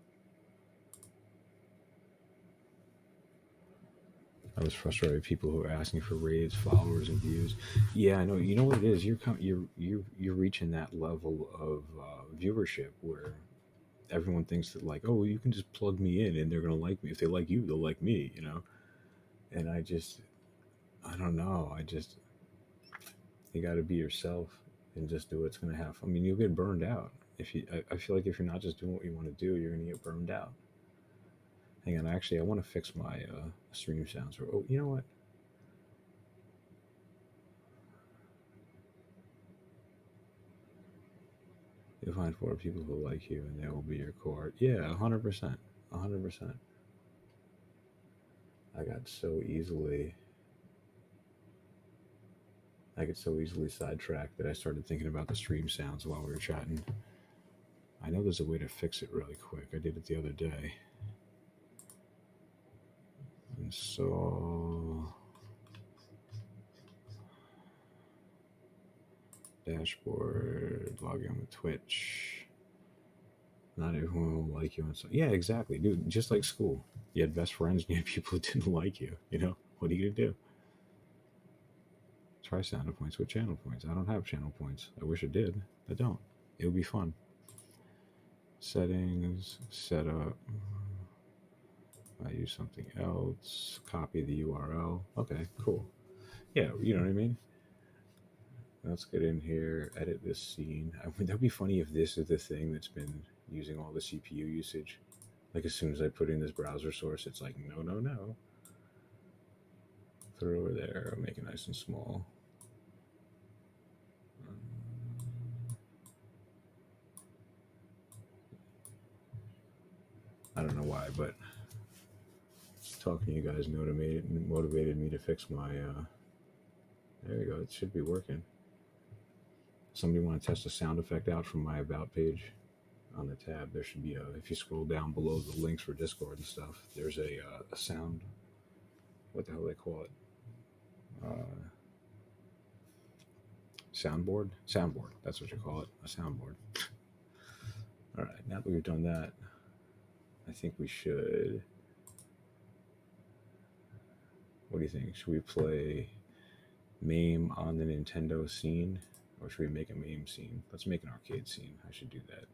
I was frustrated with people who are asking for raids, followers, and views. Yeah, I know. You know what it is? You're reaching that level of viewership where everyone thinks that like, oh, you can just plug me in and they're gonna like me. If they like you, they'll like me. You know. And I don't know. You got to be yourself and just do what's gonna happen. I mean, you'll get burned out if you. I feel like if you're not just doing what you want to do, you're gonna get burned out. Hang on, actually, I want to fix my stream sounds. Oh, you know what? You'll find 4 people who like you, and they will be your core. Yeah, 100%, 100%. I got so easily, I get so easily sidetracked that I started thinking about the stream sounds while we were chatting. I know there's a way to fix it really quick. I did it the other day. And so, dashboard, log in with Twitch. Not everyone will like you. And so, yeah, exactly, dude. Just like school, you had best friends and you had people who didn't like you. You know, what are you gonna do? Try sound points with channel points. I don't have channel points. I wish I did. I don't. It would be fun. Settings, setup. I use something else. Copy the URL. Okay, cool. Yeah, you know what I mean? Let's get in here, edit this scene. I mean, that'd be funny if this is the thing that's been using all the CPU usage. Like, as soon as I put in this browser source, it's like, no, no, no. Throw it over there, make it nice and small. I don't know why, but talking to you guys motivated me to fix my. There you go. It should be working. Somebody want to test a sound effect out from my about page? On the tab, there should be a. If you scroll down below the links for Discord and stuff, there's a sound. What the hell do they call it? Soundboard. Soundboard. That's what you call it. A soundboard. All right. Now that we've done that, I think we should. What do you think? Should we play MAME on the Nintendo scene, or should we make a MAME scene? Let's make an arcade scene. I should do that.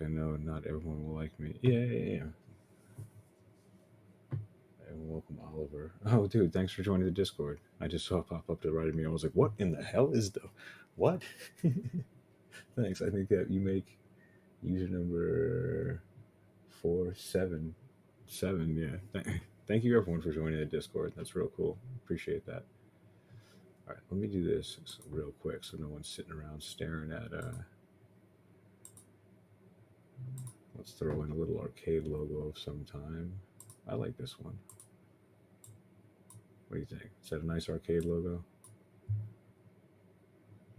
I know not everyone will like me. Yeah. And welcome, Oliver. Oh, dude, thanks for joining the Discord. I just saw it pop up to the right of me. I was like, what in the hell is the... What? Thanks. I think that you make user number 477. Yeah. Thank you, everyone, for joining the Discord. That's real cool. Appreciate that. All right, let me do this real quick so no one's sitting around staring at... Let's throw in a little arcade logo of some time. I like this one. What do you think? Is that a nice arcade logo?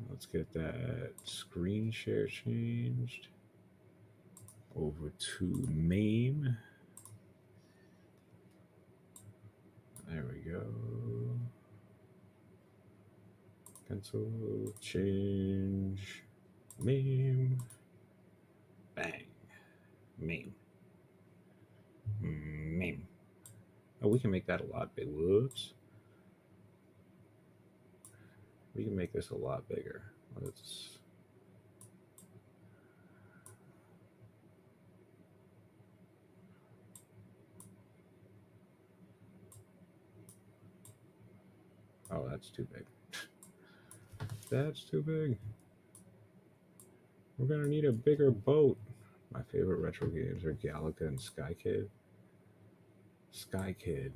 Let's get that screen share changed over to MAME. There we go. Cancel, change, MAME. Bang. MAME. MAME. Oh, we can make that a lot bigger. Whoops. We can make this a lot bigger. Let's. Oh, that's too big. That's too big. We're gonna need a bigger boat. My favorite retro games are Galaga and Sky Kid. Sky Kid.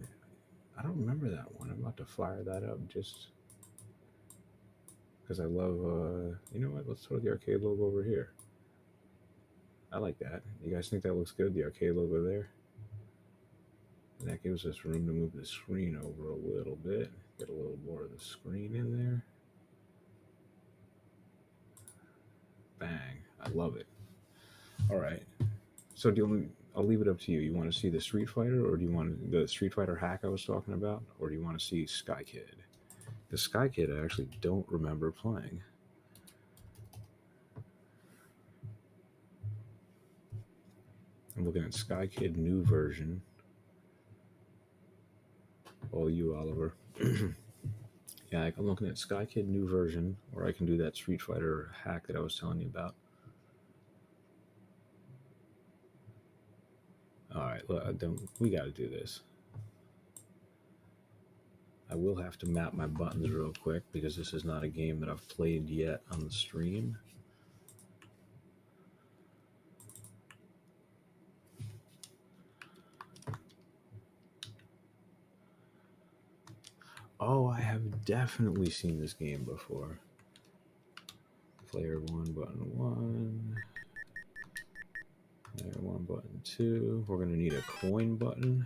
I don't remember that one. I'm about to fire that up just because I love. You know what? Let's throw the arcade logo over here. I like that. You guys think that looks good? The arcade logo there. And that gives us room to move the screen over a little bit. Get a little more of the screen in there. Bang. I love it. All right. So I'll leave it up to you. You want to see the Street Fighter, or do you want the Street Fighter hack I was talking about, or do you want to see Sky Kid? The Sky Kid I actually don't remember playing. I'm looking at Sky Kid new version. Oh, you, Oliver. Yeah, I'm looking at Sky Kid new version, or I can do that Street Fighter hack that I was telling you about. All right, look, we got to do this. I will have to map my buttons real quick because this is not a game that I've played yet on the stream. Oh, I have definitely seen this game before. Player 1, button 1. Player 1, button 2. We're going to need a coin button.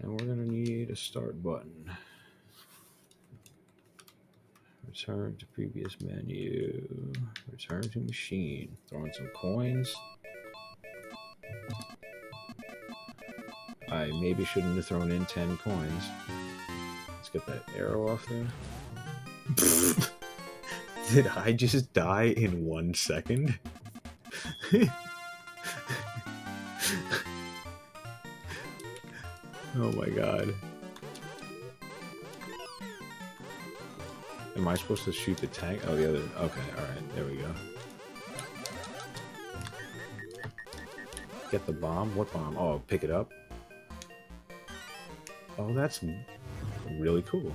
And we're going to need a start button. Return to previous menu. Return to machine. Throw in some coins. I maybe shouldn't have thrown in 10 coins. Let's get that arrow off there. Did I just die in 1 second? Oh my god. Am I supposed to shoot the tank? Oh, the other. Okay, alright. There we go. Get the bomb? What bomb? Oh, pick it up? Oh, that's really cool.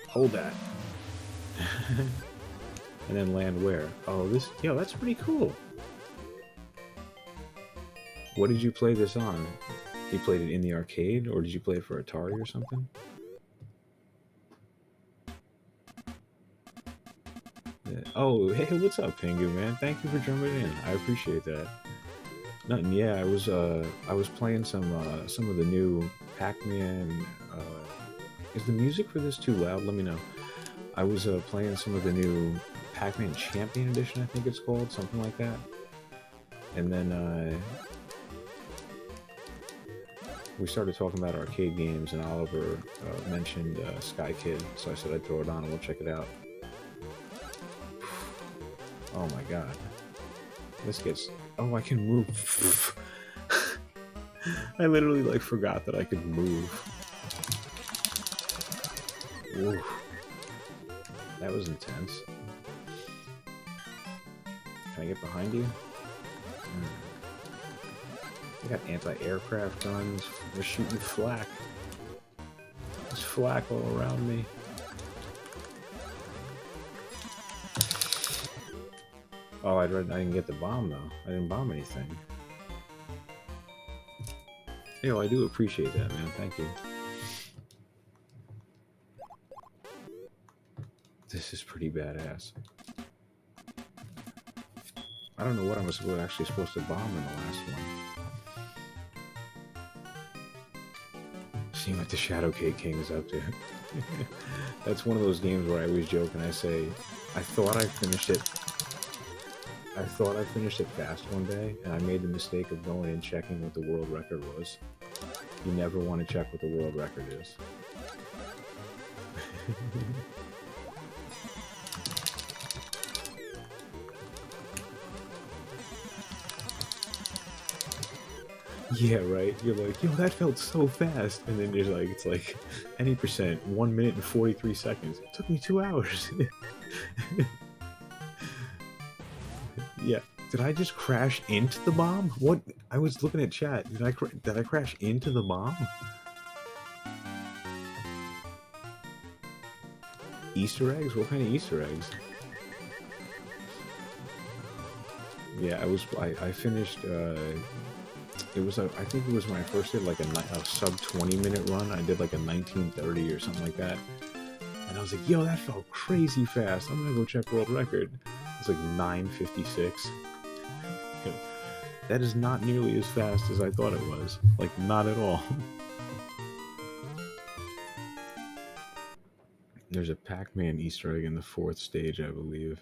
Hold that. And then land where? Oh, this... Yo, that's pretty cool. What did you play this on? You played it in the arcade, or did you play it for Atari or something? Oh, hey, what's up, Pingu, man? Thank you for jumping in. I appreciate that. Nothing. Yeah, I was playing some of the new Pac-Man. Is the music for this too loud? Let me know. I was playing some of the new Pac-Man Champion Edition, I think it's called, something like that. And then we started talking about arcade games, and Oliver mentioned Sky Kid, so I said I'd throw it on and we'll check it out. Oh my god. This gets... Oh, I can move. I literally, like, forgot that I could move. Ooh. That was intense. Can I get behind you? I got anti-aircraft guns. We're shooting flak. There's flak all around me. Oh, I didn't get the bomb, though. I didn't bomb anything. Yo, I do appreciate that, man. Thank you. This is pretty badass. I don't know what I was actually supposed to bomb in the last one. Seeing what the Shadow Cake King is up to. That's one of those games where I always joke and I say, I thought I finished it fast one day, and I made the mistake of going and checking what the world record was. You never want to check what the world record is. Yeah, right? You're like, yo, that felt so fast. And then there's like, it's like, any percent, 1 minute and 43 seconds. It took me 2 hours. Yeah. Did I just crash into the bomb? What? I was looking at chat. Did I crash into the bomb? Easter eggs? What kind of Easter eggs? Yeah, I finished, it was I think it was when I first did like a sub 20 minute run. I did like a 1930 or something like that. And I was like, yo, that felt crazy fast. I'm gonna go check world record. It's like 9:56. That is not nearly as fast as I thought it was. Like, not at all. There's a Pac-Man Easter egg in the 4th stage, I believe.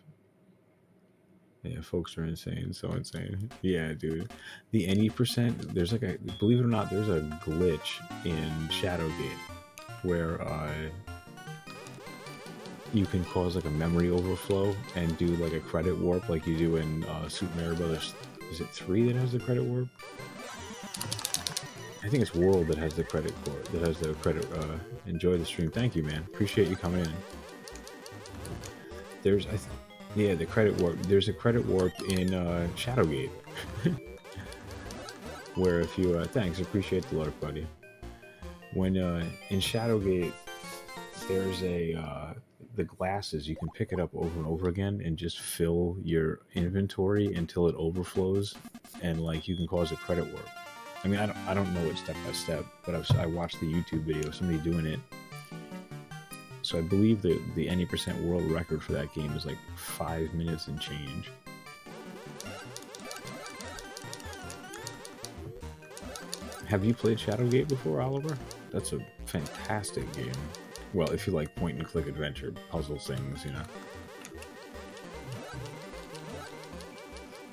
Yeah, folks are insane. So insane. Yeah, dude. The any percent, there's like a, believe it or not, there's a glitch in Shadowgate where you can cause like a memory overflow and do like a credit warp like you do in Super Mario Brothers. Is it 3 that has the credit warp? I think it's World that has the credit warp. That has the credit. Enjoy the stream. Thank you, man. Appreciate you coming in. There's, yeah, the credit warp. There's a credit warp in Shadowgate, where if you thanks, appreciate the lurk, buddy. When in Shadowgate, there's a the glasses, you can pick it up over and over again and just fill your inventory until it overflows, and like you can cause a credit warp. I mean, I don't know it step by step, but I watched the YouTube video of somebody doing it. So I believe that the any percent world record for that game is like 5 minutes and change. Have you played Shadowgate before, Oliver? That's a fantastic game. Well, if you like point and click adventure puzzle things, you know.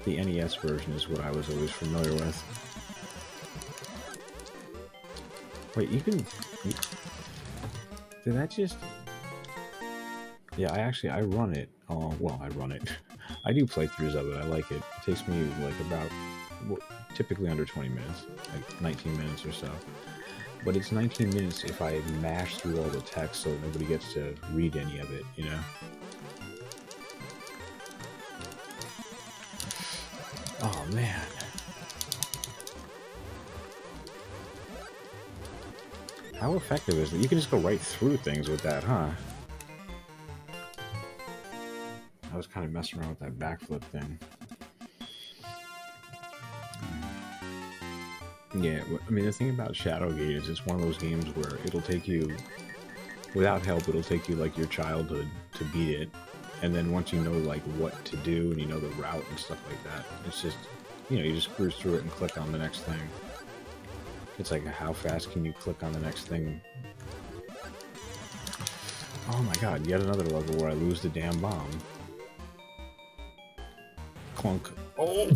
The NES version is what I was always familiar with. Wait, you can... Did that just... Yeah, I run it. Oh, well, I run it. I do playthroughs of it. I like it. It takes me like about... typically under 20 minutes. Like 19 minutes or so. But it's 19 minutes if I mash through all the text so nobody gets to read any of it, you know? Oh, man. How effective is it? You can just go right through things with that, huh? I was kind of messing around with that backflip thing. Yeah, I mean, the thing about Shadowgate is it's one of those games where it'll take you, without help, it'll take you like your childhood to beat it. And then once you know like what to do and you know the route and stuff like that, it's just, you know, you just cruise through it and click on the next thing. It's like, how fast can you click on the next thing? Oh my god, yet another level where I lose the damn bomb. Clunk. Oh!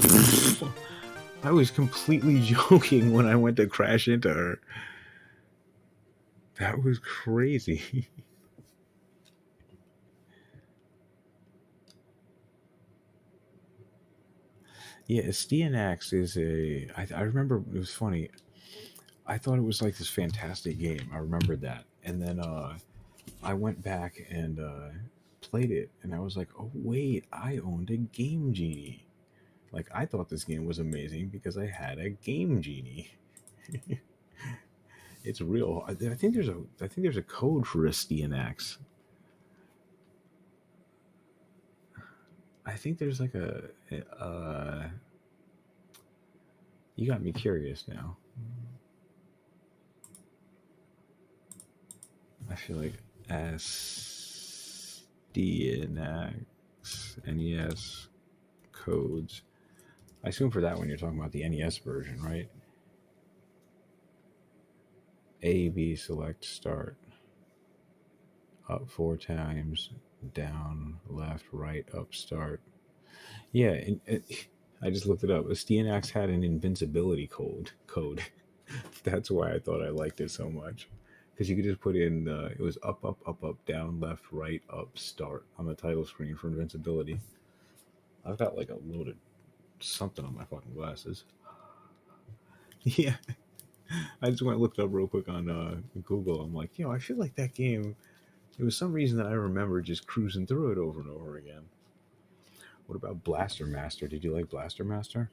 I was completely joking when I went to crash into her. That was crazy. Yeah, Steanax is a... I remember it was funny. I thought it was like this fantastic game. I remembered that. And then I went back and played it. And I was like, oh, wait, I owned a Game Genie. Like, I thought this game was amazing because I had a Game Genie. It's real. I think there's a code for a Steanax. I think there's like you got me curious now. I feel like SDNX NES codes. I assume for that one you're talking about the NES version, right? A, B, select, start. Up 4 times, down, left, right, up, start. Yeah, I just looked it up. A Steanax had an invincibility code. That's why I thought I liked it so much. Because you could just put in, it was up, up, up, up, down, left, right, up, start on the title screen for invincibility. I've got like a loaded something on my fucking glasses. Yeah. I just went and looked up real quick on Google. I'm like, I feel like that game, there was some reason that I remember just cruising through it over and over again. What about Blaster Master? Did you like Blaster Master?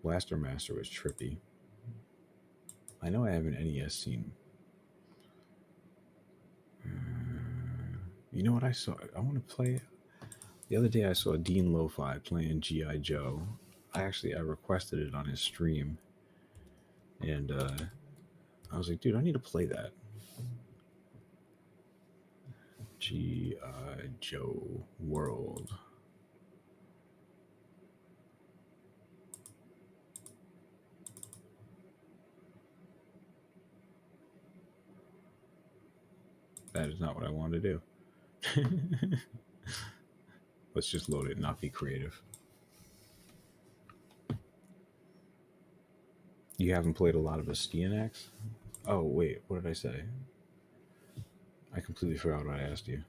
Blaster Master was trippy. I know I have an NES scene. You know what I saw? I want to play. The other day I saw Dean Lo-Fi playing G.I. Joe. I requested it on his stream. And I was like, dude, I need to play that. G.I. Joe World. That is not what I wanted to do. Let's just load it and not be creative. You haven't played a lot of a Steanax? Oh, wait, what did I say? I completely forgot what I asked you.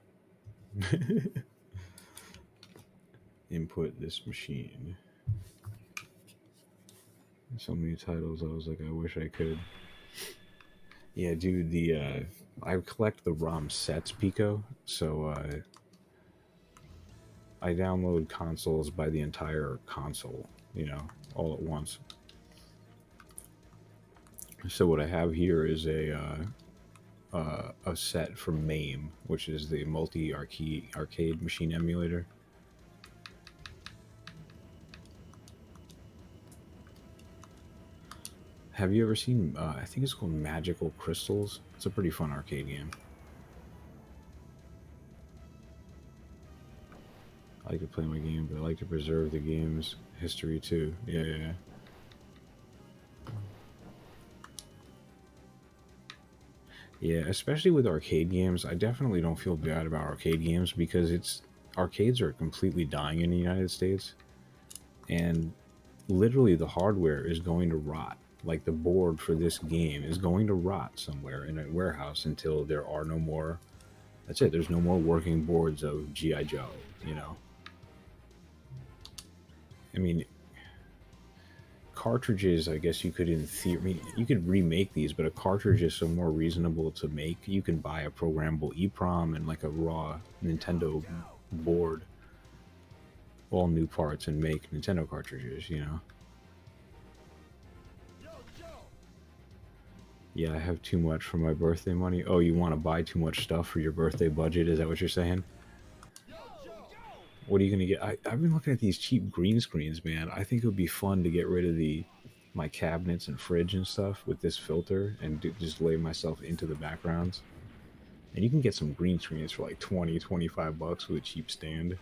Input this machine. So many titles, I was like, I wish I could. Yeah, dude, I collect the ROM sets, Pico, so I download consoles by the entire console, all at once. So what I have here is a set from MAME, which is the arcade machine emulator. Have you ever seen, I think it's called Magical Crystals? It's a pretty fun arcade game. I like to play my game, but I like to preserve the game's history too. Yeah. Yeah, especially with arcade games, I definitely don't feel bad about arcade games because arcades are completely dying in the United States. And literally the hardware is going to rot. Like the board for this game is going to rot somewhere in a warehouse until there are no more. That's it. There's no more working boards of G.I. Joe, I mean, cartridges, I guess you could, in theory, I mean, you could remake these, but a cartridge is so more reasonable to make. You can buy a programmable EEPROM and like a raw Nintendo board, all new parts, and make Nintendo cartridges, you know? Yeah, I have too much for my birthday money. Oh, you want to buy too much stuff for your birthday budget? Is that what you're saying? What are you gonna get? I've been looking at these cheap green screens, man. I think it would be fun to get rid of my cabinets and fridge and stuff with this filter and just lay myself into the backgrounds. And you can get some green screens for like 20, 25 bucks with a cheap stand.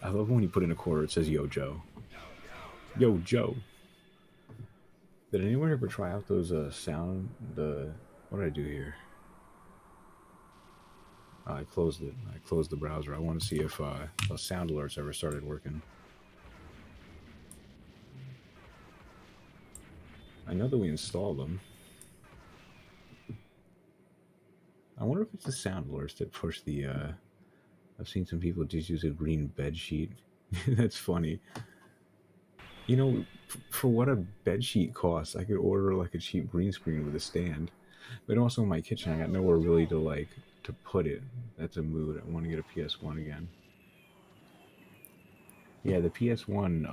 I love when you put in a quarter, it says Yo Joe. Yo Joe. Did anyone ever try out those what did I do here? I closed it. I closed the browser. I want to see if those sound alerts ever started working. I know that we installed them. I wonder if it's the sound alerts that push the. I've seen some people just use a green bed sheet. That's funny. You know, for what a bed sheet costs, I could order like a cheap green screen with a stand. But also in my kitchen, I got nowhere really to put it. That's a mood. I want to get a PS1 again. Yeah, the PS1.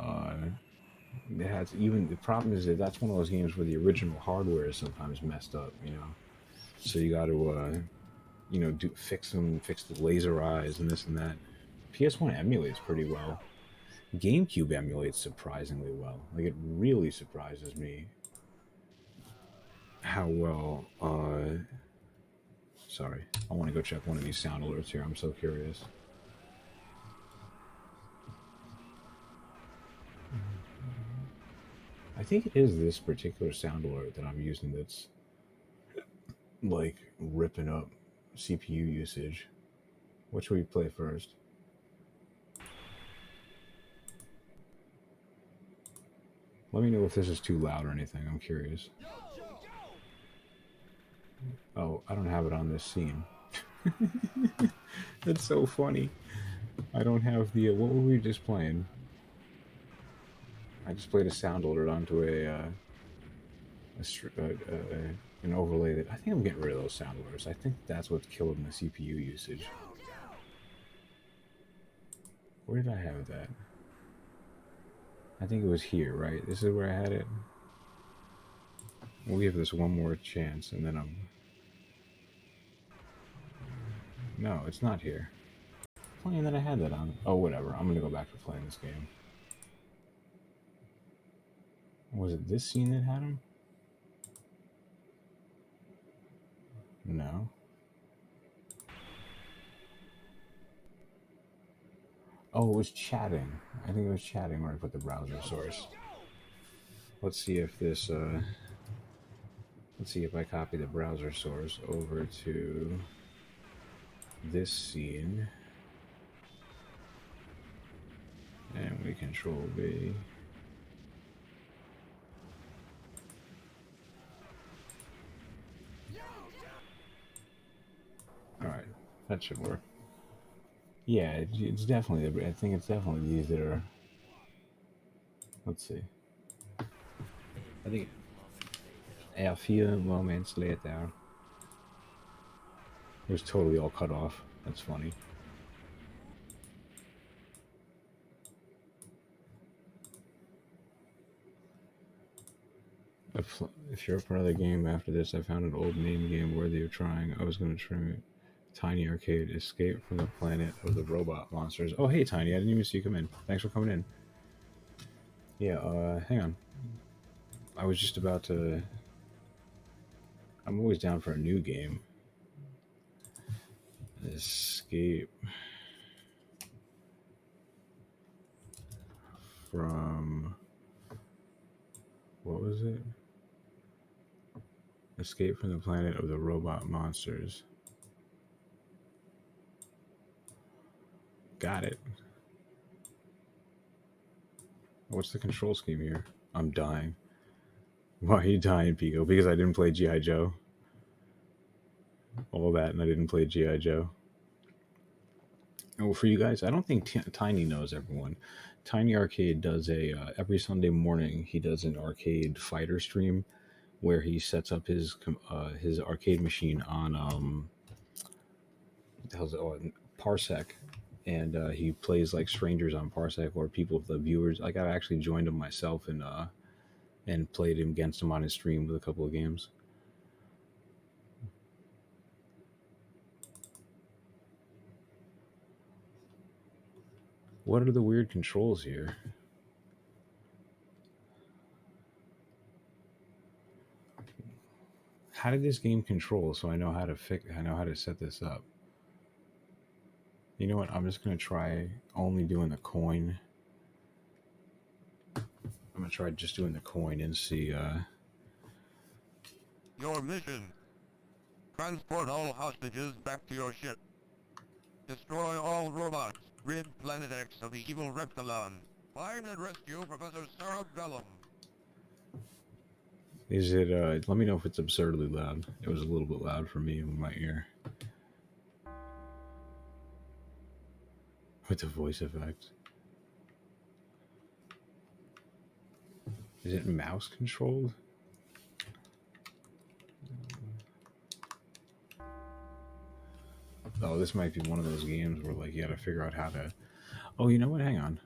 It has even the problem is that that's one of those games where the original hardware is sometimes messed up. You know, so you got to fix them, fix the laser eyes and this and that. PS1 emulates pretty well. GameCube emulates surprisingly well. Like, it really surprises me how well. Sorry, I want to go check one of these sound alerts here. I'm so curious. I think it is this particular sound alert that I'm using that's like ripping up CPU usage. What should we play first? Let me know if this is too loud or anything. I'm curious. Oh, I don't have it on this scene. That's so funny. I don't have the. What were we just playing? I just played a sound alert onto an overlay that I think I'm getting rid of those sound alerts. I think that's what's killing the CPU usage. Where did I have that? I think it was here, right? This is where I had it. We'll give this one more chance, and then I'm. No, it's not here. Playing that I had that on. Oh, whatever. I'm gonna go back to playing this game. Was it this scene that had him? No. Oh, it was chatting. I think it was chatting where I put the browser source. Let's see if this. Let's see if I copy the browser source over to this scene. And we control V. Alright, that should work. Yeah, it's definitely, I think it's definitely these that are. Let's see. I think. A few moments later. It was totally all cut off. That's funny. If you're up for another game after this, I found an old name game worthy of trying. I was going to trim it. Tiny Arcade, Escape from the Planet of the Robot Monsters. Oh, hey, Tiny. I didn't even see you come in. Thanks for coming in. Yeah, hang on. I was just about to... I'm always down for a new game. Escape from... What was it? Escape from the Planet of the Robot Monsters. Got it. What's the control scheme here? I'm dying. Why are you dying, Pico? Because I didn't play G.I. Joe. All that, and I didn't play G.I. Joe. Oh, for you guys, I don't think Tiny knows everyone. Tiny Arcade does a every Sunday morning. He does an arcade fighter stream where he sets up his arcade machine on on Parsec, and he plays like strangers on Parsec or people, the viewers. Like I've actually joined him myself and played him against him on his stream with a couple of games. What are the weird controls here? How did this game control so I know how to set this up? You know what? I'm just gonna try only doing the coin. I'm gonna try just doing the coin and see. Your mission: transport all hostages back to your ship. Destroy all robots. Rid Planet X of the evil Reptilon. Find and rescue Professor Cerebellum. Is it? Let me know if it's absurdly loud. It was a little bit loud for me in my ear. With the voice effects. Is it mouse controlled? Oh, this might be one of those games where like you got to figure out how to. Oh, you know what? Hang on.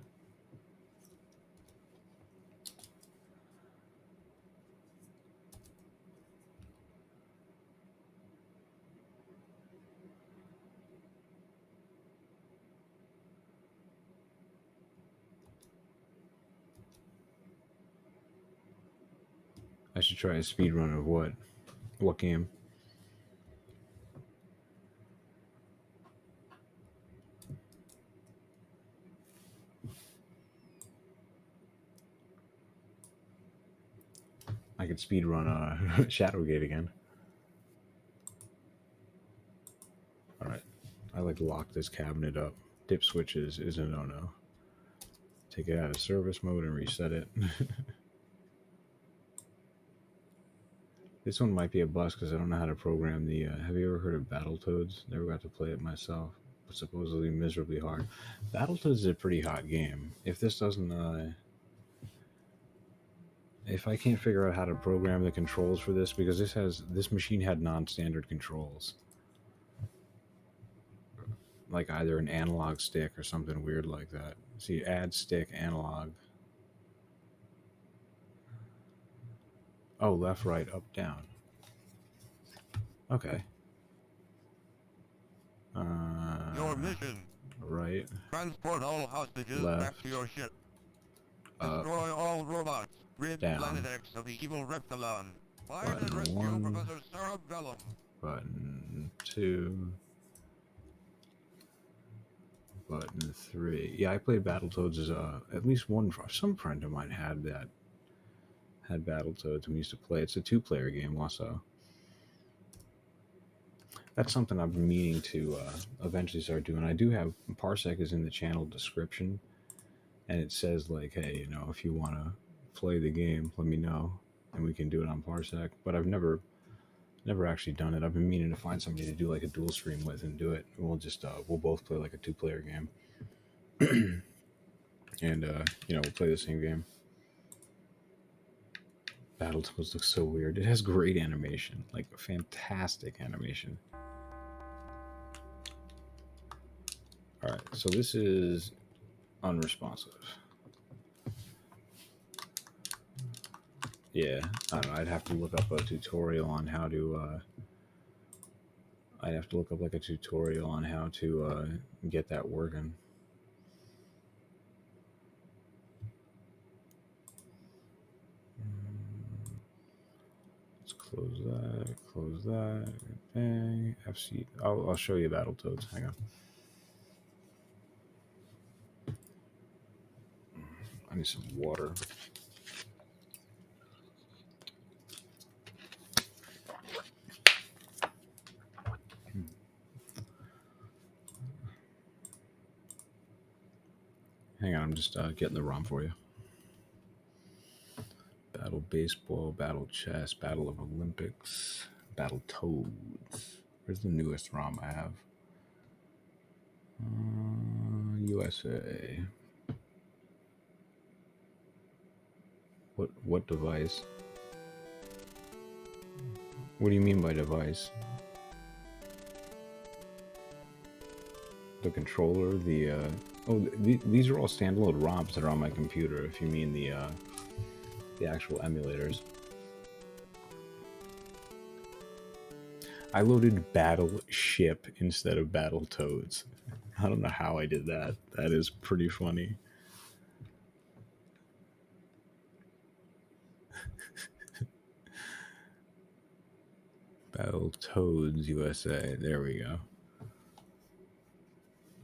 I should try a speed run of what? What game? I could speed run Shadowgate again. All right. I like lock this cabinet up. Dip switches is a no-no. Take it out of service mode and reset it. This one might be a bust because I don't know how to program the. Have you ever heard of Battletoads? Never got to play it myself. But supposedly miserably hard. Battletoads is a pretty hot game. If this doesn't, if I can't figure out how to program the controls for this, because this machine had non-standard controls, like either an analog stick or something weird like that. See, add stick analog. Oh, left, right, up, down. Okay. Your mission: right, transport all hostages left, back to your ship. up, Destroy all robots. Rid down. Planet X of the evil Reptilon. Find and Button rescue 1, Professor Cerebellum. button 2, button 3. Yeah, I played Battletoads as at least some friend of mine had Battletoads and we used to play. It's a 2-player game also. That's something I've been meaning to eventually start doing. I do have Parsec is in the channel description, and it says like, hey, if you want to play the game, let me know, and we can do it on Parsec. But I've never actually done it. I've been meaning to find somebody to do like a dual stream with and do it. We'll just we'll both play like a 2-player game, and we'll play the same game. Battletoads looks so weird. It has great animation, like fantastic animation. All right, so this is unresponsive. Yeah, I don't know. I'd have to look up a tutorial on how to. I'd have to look up like a tutorial on how to get that working. Let's close that. Close that. Bang. FC. I'll show you Battletoads. Hang on. I need some water. Hang on, I'm just getting the ROM for you. Battle Baseball, Battle Chess, Battle of Olympics, Battletoads. Where's the newest ROM I have? USA. What device? What do you mean by device? The controller, the these are all standalone ROMs that are on my computer. If you mean the actual emulators. I loaded Battleship instead of Battletoads. I don't know how I did that. That is pretty funny. Battletoads USA. There we go.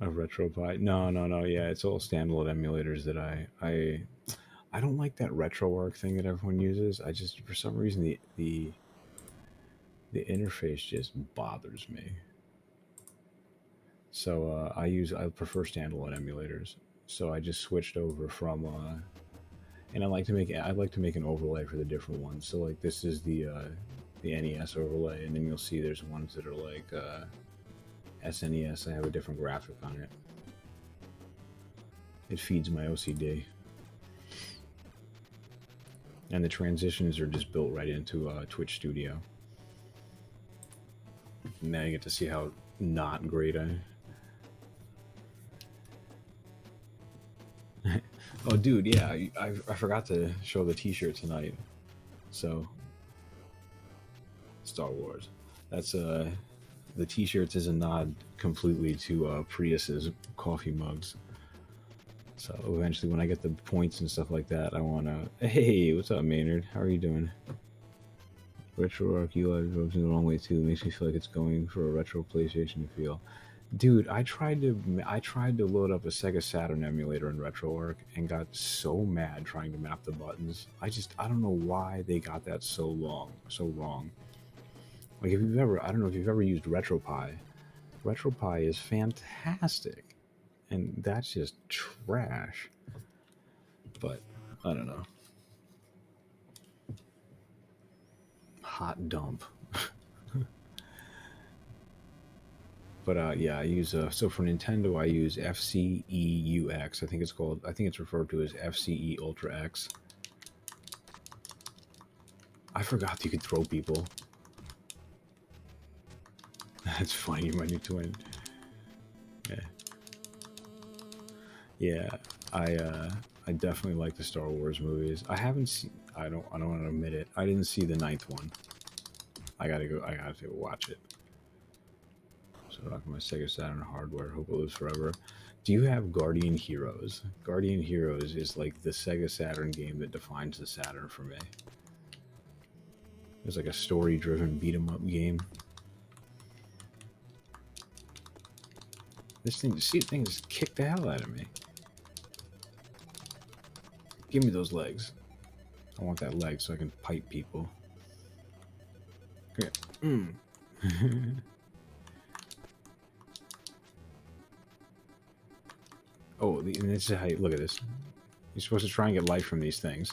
A RetroPie. No. Yeah, it's all standalone emulators that I don't like that RetroArch thing that everyone uses. I just for some reason the interface just bothers me. So I prefer standalone emulators. So I just switched over from and I like to make an overlay for the different ones. So like this is the NES overlay, and then you'll see there's ones that are like SNES. I have a different graphic on it. It feeds my OCD. And the transitions are just built right into Twitch Studio. Now you get to see how not great Oh, dude, yeah, I forgot to show the T-shirt tonight. So, Star Wars. That's the T-shirts is a nod completely to Prius's coffee mugs. So eventually, when I get the points and stuff like that, I wanna. Hey, what's up, Maynard? How are you doing? RetroArch UI goes in the wrong way too. Makes me feel like it's going for a retro PlayStation feel. Dude, I tried to load up a Sega Saturn emulator in RetroArch and got so mad trying to map the buttons. I don't know why they got that so wrong. Like I don't know if you've ever used RetroPie. RetroPie is fantastic, and that's just trash. But I don't know. Hot dump. But yeah, I use so for Nintendo I use FCEUX. I think it's called. I think it's referred to as FCE Ultra X. I forgot you could throw people. That's funny. You're my new twin. Yeah. Yeah. I definitely like the Star Wars movies. I haven't seen. I don't want to admit it. I didn't see the 9th one. I gotta go watch it. So rocking my Sega Saturn hardware. Hope it lives forever. Do you have Guardian Heroes? Guardian Heroes is like the Sega Saturn game that defines the Saturn for me. It's like a story-driven beat-em-up game. This thing just kicked the hell out of me. Give me those legs. I want that leg so I can pipe people. Okay. Oh, and this is how you look at this. You're supposed to try and get life from these things.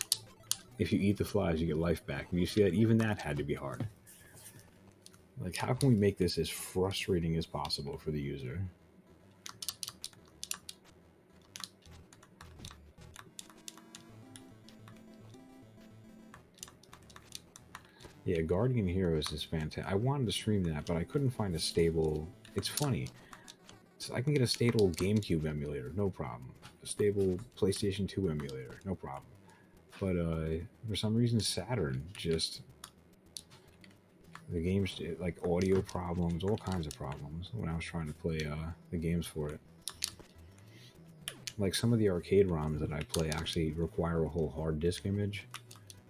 If you eat the flies, you get life back. And you see that even that had to be hard. Like, how can we make this as frustrating as possible for the user? Yeah, Guardian Heroes is fantastic. I wanted to stream that, but I couldn't find a stable. It's funny. So I can get a stable GameCube emulator, no problem. A stable PlayStation 2 emulator, no problem. But for some reason, Saturn just the games like audio problems, all kinds of problems when I was trying to play the games for it. Like some of the arcade ROMs that I play actually require a whole hard disk image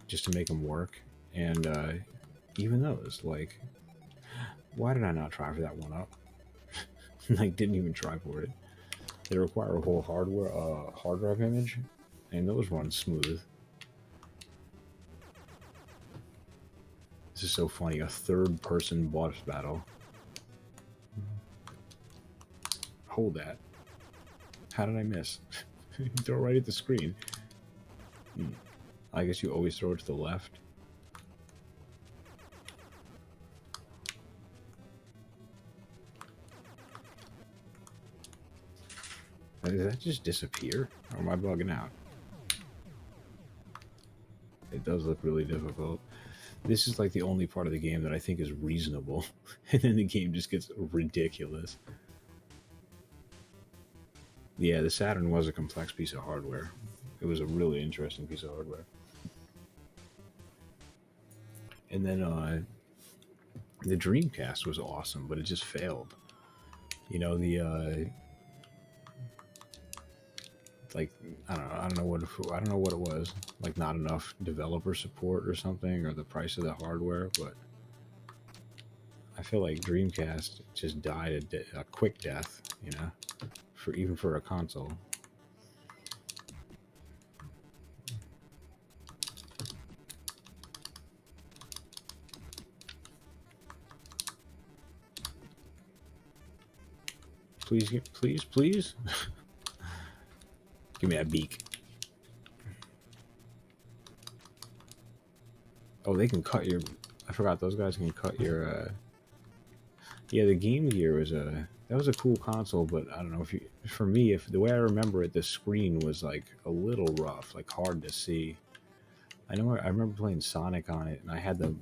just to make them work. And even those, like, why did I not try for that one up? Like, didn't even try for it. They require a whole hard drive image, and those run smooth. This is so funny. A third-person boss battle. Hold that. How did I miss? You throw it right at the screen. I guess you always throw it to the left. Did that just disappear? Or am I bugging out? It does look really difficult. This is like the only part of the game that I think is reasonable, and then the game just gets ridiculous. Yeah, the Saturn was a complex piece of hardware. It was a really interesting piece of hardware. And then the Dreamcast was awesome, but it just failed. You know, the like I don't know what it was. Like not enough developer support or something, or the price of the hardware. But I feel like Dreamcast just died a quick death. You know, for a console. Please, please, please. Give me that beak. Oh, they can cut your. I forgot those guys can cut your. Yeah, the Game Gear was that was a cool console, but I don't know if you. For me, if the way I remember it, the screen was like a little rough, like hard to see. I remember playing Sonic on it, and I had the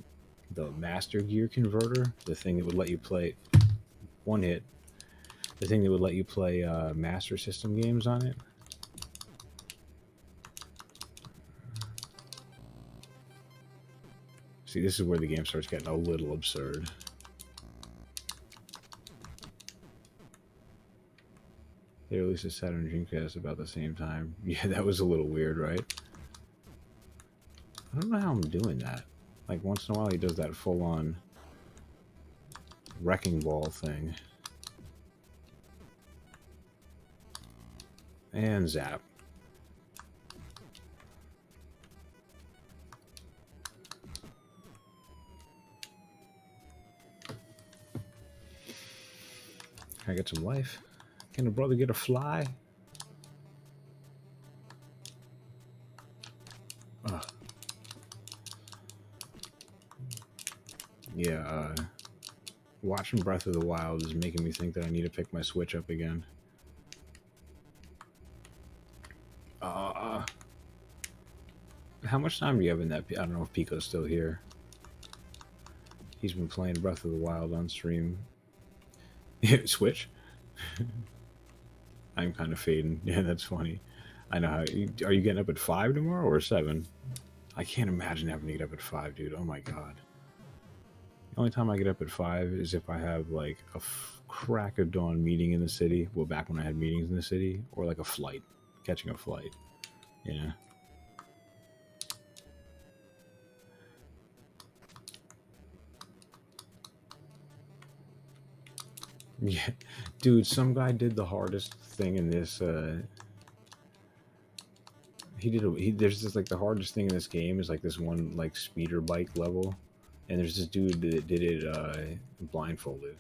Master Gear converter, the thing that would let you play one hit, the thing that would let you play Master System games on it. See, this is where the game starts getting a little absurd. They released a Saturn Dreamcast about the same time. Yeah, that was a little weird, right? I don't know how I'm doing that. Like, once in a while he does that full-on wrecking ball thing. And zap. Can I get some life? Can a brother get a fly? Ugh. Yeah, watching Breath of the Wild is making me think that I need to pick my Switch up again. How much time do you have in that? I don't know if Pico's still here. He's been playing Breath of the Wild on stream. Switch? I'm kind of fading. Yeah, that's funny. I know how. Are you getting up at 5 tomorrow or 7? I can't imagine having to get up at 5, dude. Oh my god. The only time I get up at 5 is if I have like a crack of dawn meeting in the city. Well, back when I had meetings in the city, or like a flight, catching a flight. Yeah. Yeah, dude. Some guy did the hardest thing in this. There's this like the hardest thing in this game is like this one like speeder bike level, and there's this dude that did it blindfolded.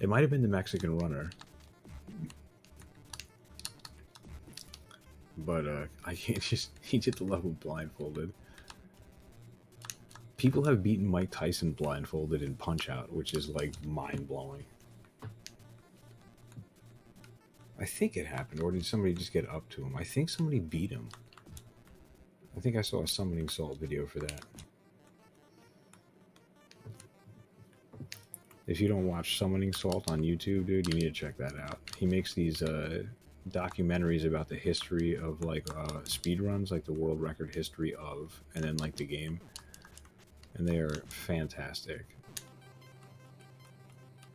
It might have been the Mexican runner, but I can't just. He did the level blindfolded. People have beaten Mike Tyson blindfolded in Punch Out, which is like mind blowing. I think it happened, or did somebody just get up to him? I think somebody beat him. I think I saw a Summoning Salt video for that. If you don't watch Summoning Salt on YouTube, dude, you need to check that out. He makes these documentaries about the history of like speed runs, like the world record history of, and then like the game. And they are fantastic.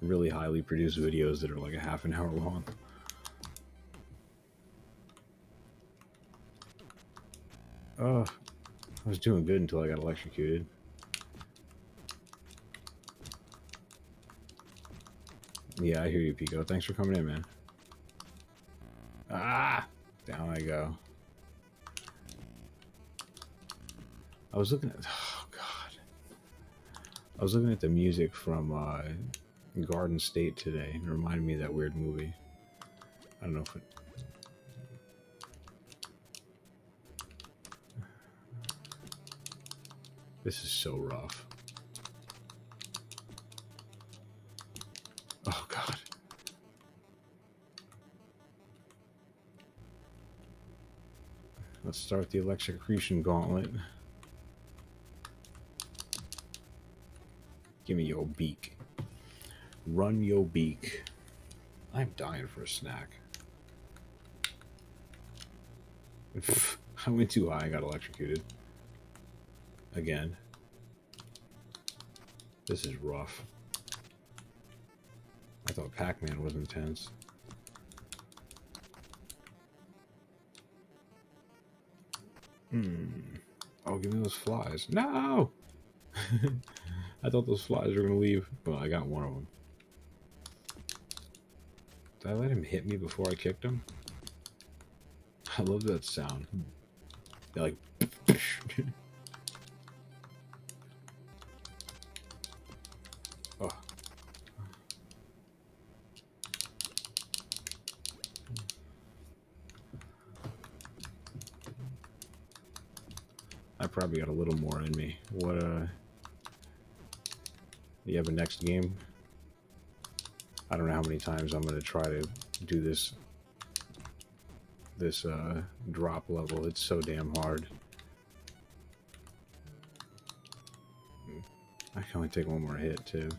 Really highly produced videos that are like a half an hour long. Oh, I was doing good until I got electrocuted. Yeah, I hear you, Pico. Thanks for coming in, man. Ah! Down I go. I was looking at... Oh, God. I was looking at the music from Garden State today. It reminded me of that weird movie. I don't know if it... This is so rough. Oh, God. Let's start the electrocution gauntlet. Give me your beak. Run your beak. I'm dying for a snack. I went too high and got electrocuted. Again. This is rough. I thought Pac-Man was intense. Oh, give me those flies. No! I thought those flies were going to leave. Well, I got one of them. Did I let him hit me before I kicked him? I love that sound. They're like... oh. I probably got a little more in me. What, do you have a next game? I don't know how many times I'm going to try to do this drop level. It's so damn hard. I can only take one more hit, too.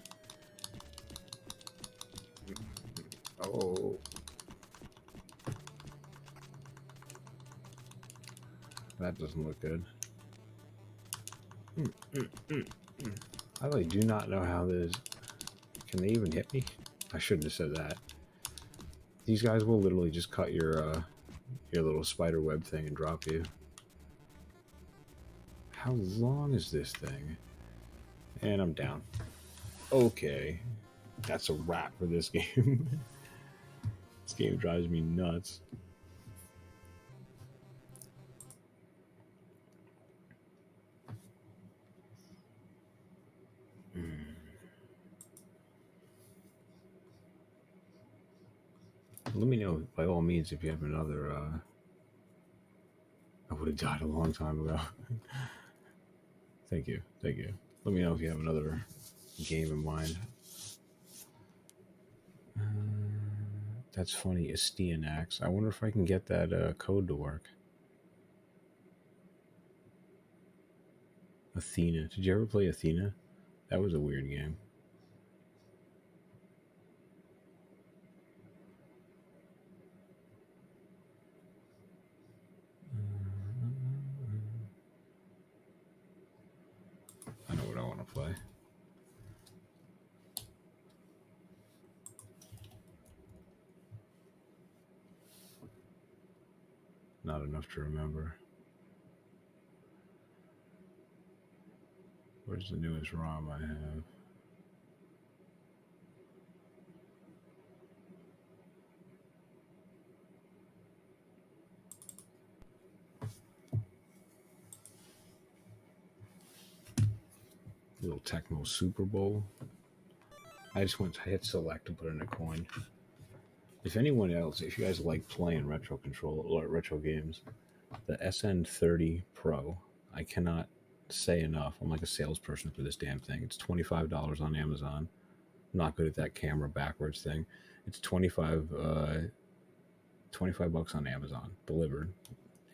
Oh. That doesn't look good. I really do not know how this... Can they even hit me? I shouldn't have said that. These guys will literally just cut your little spider web thing and drop you. How long is this thing? And I'm down. Okay. That's a wrap for this game. This game drives me nuts. Let me know, by all means, if you have another... I would have died a long time ago. Thank you. Thank you. Let me know if you have another game in mind. That's funny. Axe. I wonder if I can get that code to work. Athena. Did you ever play Athena? That was a weird game. I know what I want to play. Not enough to remember. Where's the newest ROM I have? Little Tecmo Super Bowl. I just went to hit select to put in a coin. If anyone else, if you guys like playing retro games, the SN30 Pro, I cannot say enough. I'm like a salesperson for this damn thing. It's $25 on Amazon. I'm not good at that camera backwards thing. It's 25 bucks on Amazon, delivered.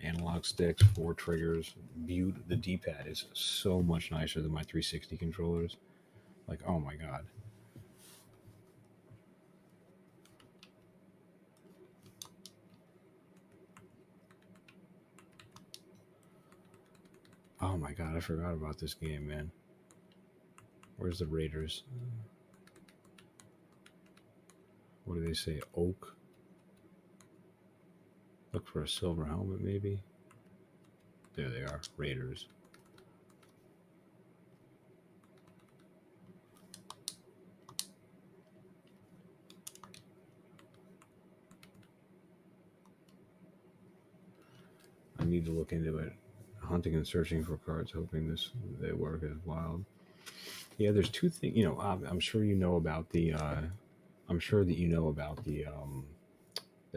Analog sticks, 4 triggers. The D-pad is so much nicer than my 360 controllers. Like, oh my god. Oh my god, I forgot about this game, man. Where's the Raiders? What do they say? Oak? Look for a silver helmet, maybe? There they are. Raiders. I need to look into it. Hunting and searching for cards, hoping they work as wild. Yeah, there's two things. You know, I'm sure you know about the. I'm sure that you know about the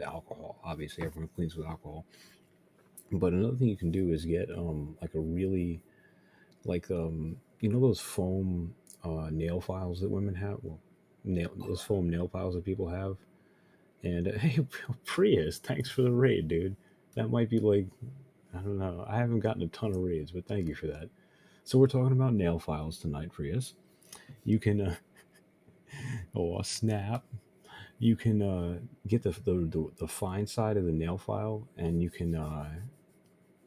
alcohol. Obviously, everyone cleans with alcohol. But another thing you can do is get like a really you know those foam nail files that women have. Well, those foam nail files that people have. And hey, Prius, thanks for the raid, dude. That might be like, I don't know. I haven't gotten a ton of raids, but thank you for that. So we're talking about nail files tonight, Prius. You can, oh snap! You can get the fine side of the nail file, and you can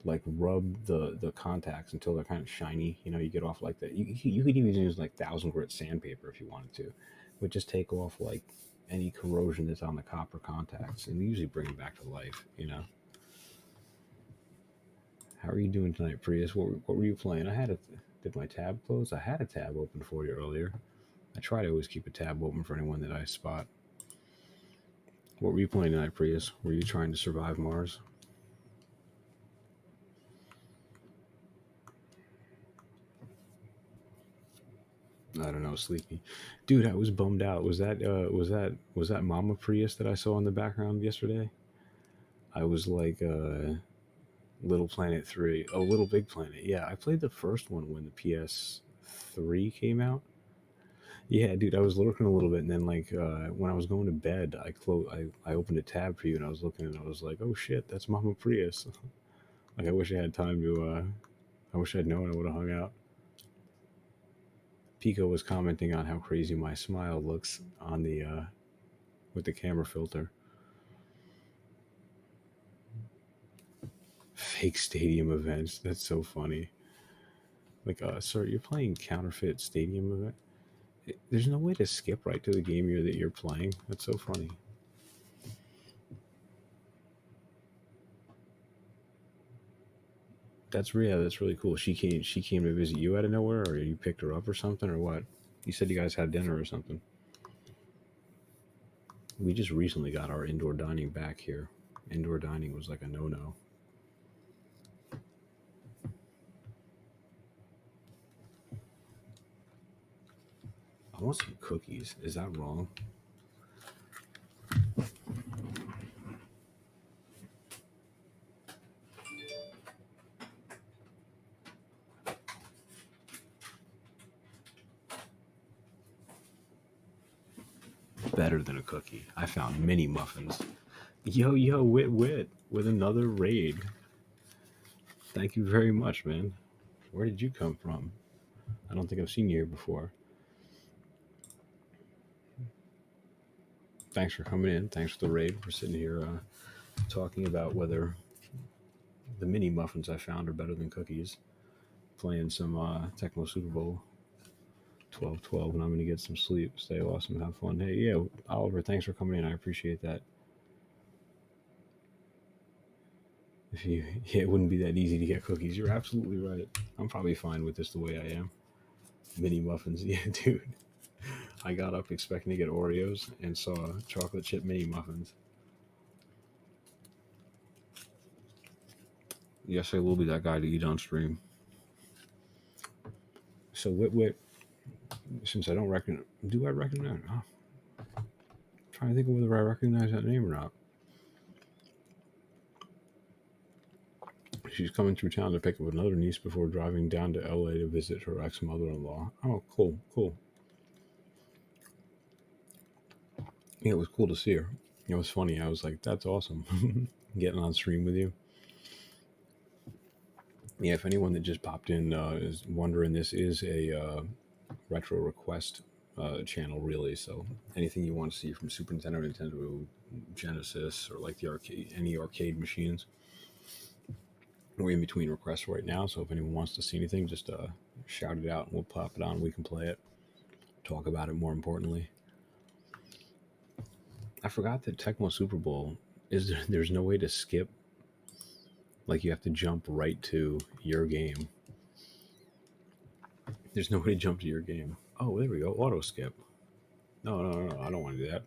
like rub the contacts until they're kind of shiny. You know, you get off like that. You could even use like 1,000 grit sandpaper if you wanted to, but just take off like any corrosion that's on the copper contacts, and usually bring them back to life. You know. How are you doing tonight, Prius? What were you playing? Did my tab close? I had a tab open for you earlier. I try to always keep a tab open for anyone that I spot. What were you playing tonight, Prius? Were you trying to survive Mars? I don't know, sleepy, dude. I was bummed out. Was that Mama Prius that I saw in the background yesterday? I was like, Little Planet 3. Oh, Little Big Planet. Yeah, I played the first one when the PS3 came out. Yeah, dude, I was lurking a little bit, and then like when I was going to bed, I opened a tab for you, and I was looking, and I was like, oh shit, that's Mama Prius. Like I wish I had time to. I wish I'd known I would have hung out. Pico was commenting on how crazy my smile looks on the with the camera filter. Fake stadium events. That's so funny. Like, sir, you're playing counterfeit stadium event. There's no way to skip right to the game that you're playing. That's so funny. That's yeah, that's really cool. She came to visit you out of nowhere, or you picked her up or something, or what? You said you guys had dinner or something. We just recently got our indoor dining back here. Indoor dining was like a no. I want some cookies. Is that wrong? Better than a cookie. I found mini muffins. Yo, wit with another raid. Thank you very much, man. Where did you come from? I don't think I've seen you here before. Thanks for coming in. Thanks for the raid. We're sitting here talking about whether the mini muffins I found are better than cookies. Playing some Tecmo Super Bowl 12-12, and I'm going to get some sleep. Stay awesome. Have fun. Hey, yeah, Oliver, thanks for coming in. I appreciate that. If you, yeah, it wouldn't be that easy to get cookies. You're absolutely right. I'm probably fine with this the way I am. Mini muffins, yeah, dude. I got up expecting to get Oreos and saw chocolate chip mini muffins. Yes, I will be that guy to eat on stream. So, Wit, since I don't recognize, do I recognize? Oh, I'm trying to think of whether I recognize that name or not. She's coming through town to pick up another niece before driving down to LA to visit her ex mother-in-law. Oh, cool. Yeah, it was cool to see her. It was funny. I was like, that's awesome. Getting on stream with you. Yeah, if anyone that just popped in is wondering, this is a retro request channel, really. So anything you want to see from Super Nintendo, Nintendo Genesis, or like the arcade, any arcade machines, we're in between requests right now. So if anyone wants to see anything, just shout it out and we'll pop it on. We can play it, talk about it. More importantly, I forgot that Tecmo Super Bowl there's no way to skip. Like you have to jump right to your game. There's no way to jump to your game. Oh, there we go. Auto skip. No. I don't want to do that.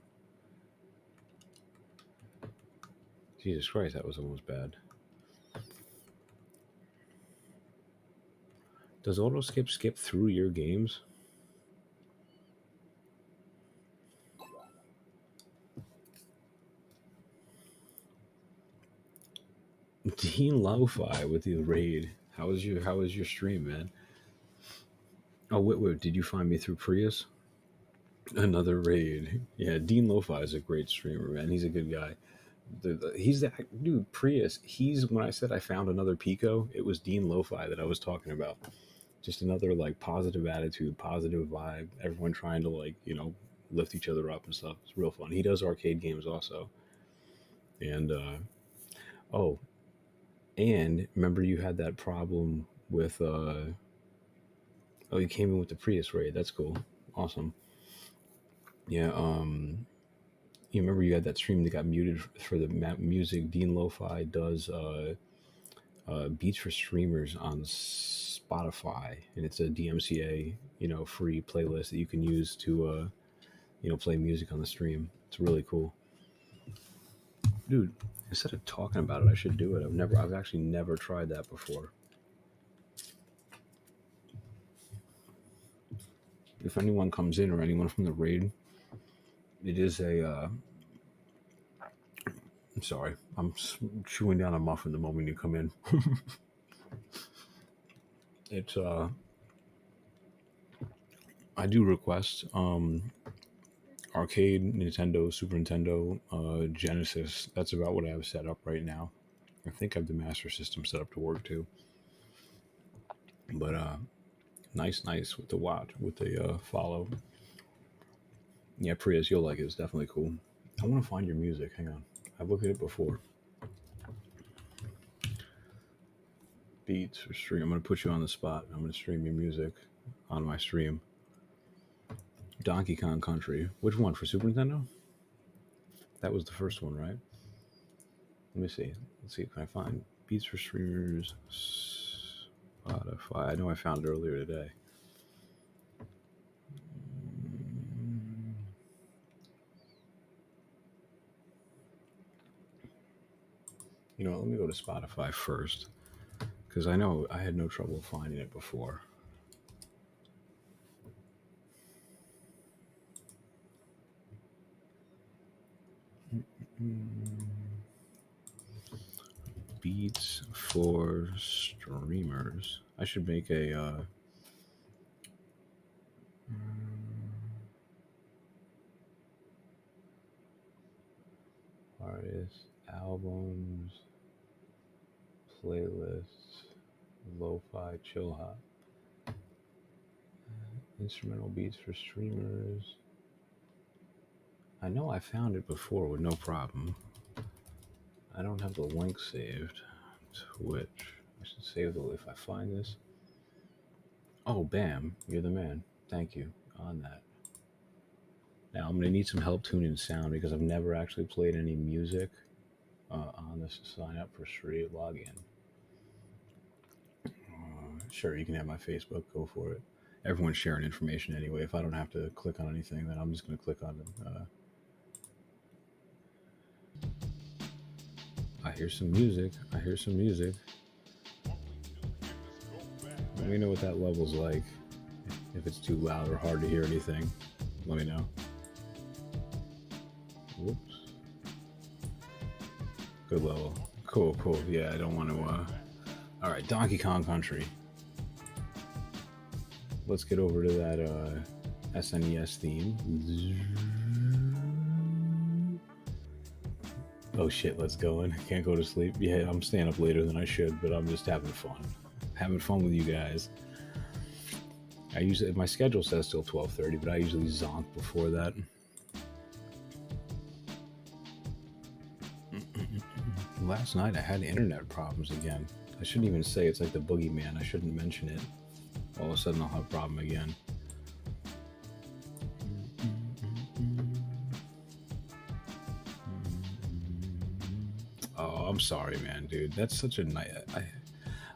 Jesus Christ, that was almost bad. Does auto skip through your games? Dean Lo-Fi with the raid. How was your stream, man? Oh, wait, did you find me through Prius? Another raid. Yeah, Dean Lo-Fi is a great streamer, man. He's a good guy. He's that dude, Prius. He's when I said I found another Pico, it was Dean Lo-Fi that I was talking about. Just another like positive attitude, positive vibe. Everyone trying to like lift each other up and stuff. It's real fun. He does arcade games also, and oh, and remember you had that problem with oh, you came in with the Prius raid. That's cool, awesome. Yeah, you remember you had that stream that got muted for the music. Dean Lo-Fi does beats for streamers on Spotify, and it's a DMCA free playlist that you can use to play music on the stream. It's really cool, dude. Instead of talking about it, I should do it. I've actually never tried that before. If anyone comes in or anyone from the raid, it is a I'm sorry, I'm chewing down a muffin the moment you come in. It's I do request arcade, Nintendo, Super Nintendo, Genesis. That's about what I have set up right now. I think I have the Master System set up to work too. But nice with the watch, with the follow. Yeah, Prius, you'll like it. It's definitely cool. I want to find your music. Hang on, I've looked at it before. Beats or stream. I'm gonna put you on the spot. I'm gonna stream your music on my stream. Donkey Kong Country. Which one, for Super Nintendo? That was the first one, right? Let me see. Let's see if I find Beats for Streamers Spotify. I know I found it earlier today. You know, let me go to Spotify first, because I know I had no trouble finding it before. Beats for streamers. I should make a artists, albums, playlists, lo-fi, chill hop, instrumental beats for streamers. I know I found it before with no problem. I don't have the link saved. Twitch. I should save the if I find this. Oh, bam! You're the man. Thank you on that. Now I'm gonna need some help tuning sound because I've never actually played any music on this sign up for free login. Sure, you can have my Facebook. Go for it. Everyone's sharing information anyway. If I don't have to click on anything, then I'm just gonna click on it. I hear some music. Let me know what that level's like. If it's too loud or hard to hear anything, let me know. Whoops. Good level. Cool. Yeah, I don't want to... Alright, Donkey Kong Country. Let's get over to that SNES theme. Oh shit, let's go in. Can't go to sleep. Yeah, I'm staying up later than I should, but I'm just having fun. Having fun with you guys. I usually, my schedule says till 12:30, but I usually zonk before that. Last night I had internet problems again. I shouldn't even say it's like the boogeyman. I shouldn't mention it. All of a sudden I'll have a problem again. Oh, I'm sorry, man, dude. That's such a nice...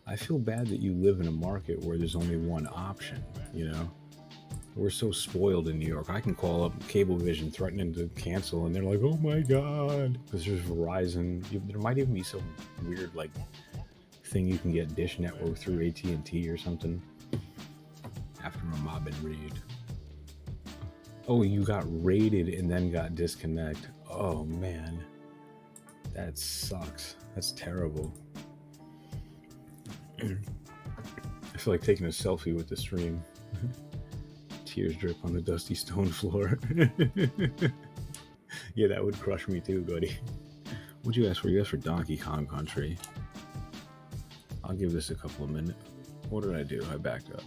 I feel bad that you live in a market where there's only one option, you know? We're so spoiled in New York. I can call up Cablevision threatening to cancel, and they're like, oh my God. Because there's Verizon. There might even be some weird, like, thing you can get Dish Network through AT&T or something after a mob and raid. Oh, you got raided and then got disconnect. Oh, man. That sucks. That's terrible. I feel like taking a selfie with the stream. Tears drip on the dusty stone floor. Yeah, that would crush me too, buddy. What'd you ask for? You asked for Donkey Kong Country. I'll give this a couple of minutes. What did I do? I backed up.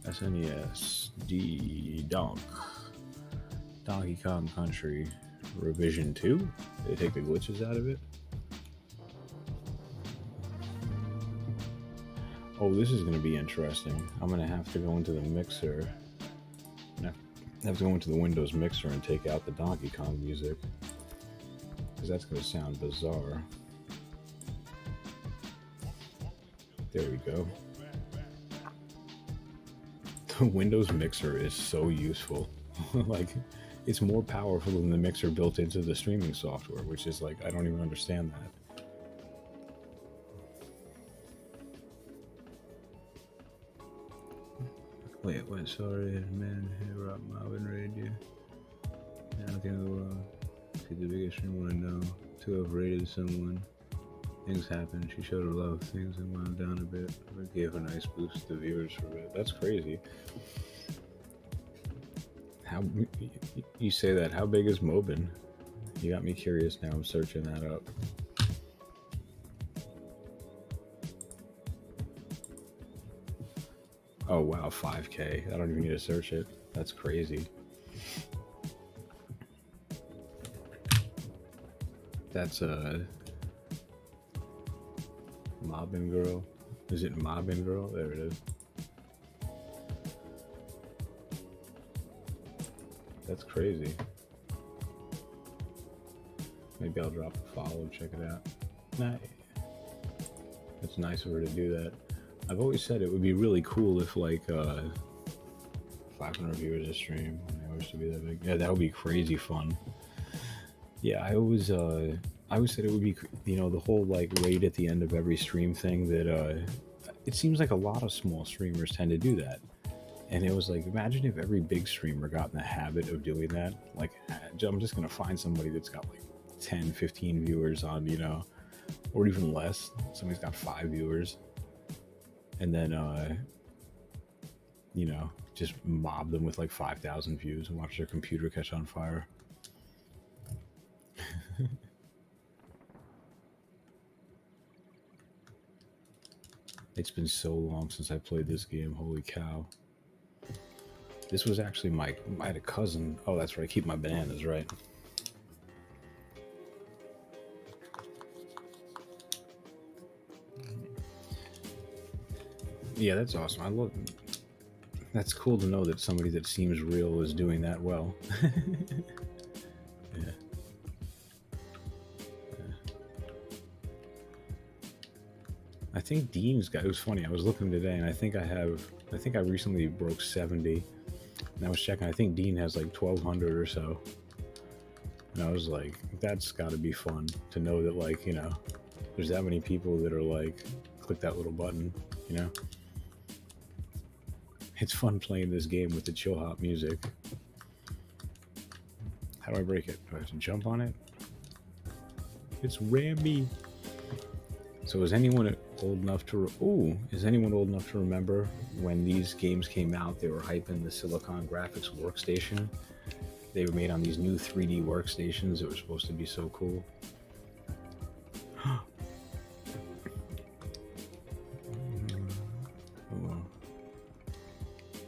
SNES D Donkey Kong Country Revision 2. They take the glitches out of it. Oh, this is going to be interesting. I'm going to have to go into the mixer. I have to go into the Windows mixer and take out the Donkey Kong music, because that's going to sound bizarre. There we go. The Windows mixer is so useful. Like, it's more powerful than the mixer built into the streaming software, which is like, I don't even understand that. Wait, sorry, man, here up Marvin Radio. Anything in the world. See the biggest streamer I know. To have rated someone. Things happened. She showed her love. Things have wound down a bit, but gave a nice boost to viewers for it. That's crazy. How you say that? How big is Mobin? You got me curious now. I'm searching that up. Oh wow, 5K. I don't even need to search it. That's crazy. That's a Mobbin Girl. Is it Mobbin Girl? There it is. That's crazy. Maybe I'll drop a follow and check it out. Nah, it's nice of her to do that. I've always said it would be really cool if like 500 viewers a stream. I wish to be that big. Yeah, that would be crazy fun. Yeah, I always said it would be, you know, the whole like rate at the end of every stream thing that it seems like a lot of small streamers tend to do that. And it was like, imagine if every big streamer got in the habit of doing that. Like, I'm just going to find somebody that's got like 10, 15 viewers on, you know, or even less. Somebody's got 5 viewers. And then, you know, just mob them with like 5,000 views and watch their computer catch on fire. It's been so long since I played this game. Holy cow. This was actually I had a cousin. Oh, that's right. Keep my bananas, right? Yeah, that's awesome. I love. That's cool to know that somebody that seems real is doing that well. Yeah. I think Dean's got. It was funny. I was looking today, and I think I recently broke 70. And I was checking. I think Dean has like 1,200 or so. And I was like, that's got to be fun to know that, like, you know, there's that many people that are like, click that little button, you know. It's fun playing this game with the chill hop music. How do I break it? Do I have to jump on it? It's Ramby. So is anyone old enough to remember when these games came out? They were hyping the Silicon Graphics workstation. They were made on these new 3D workstations that were supposed to be so cool.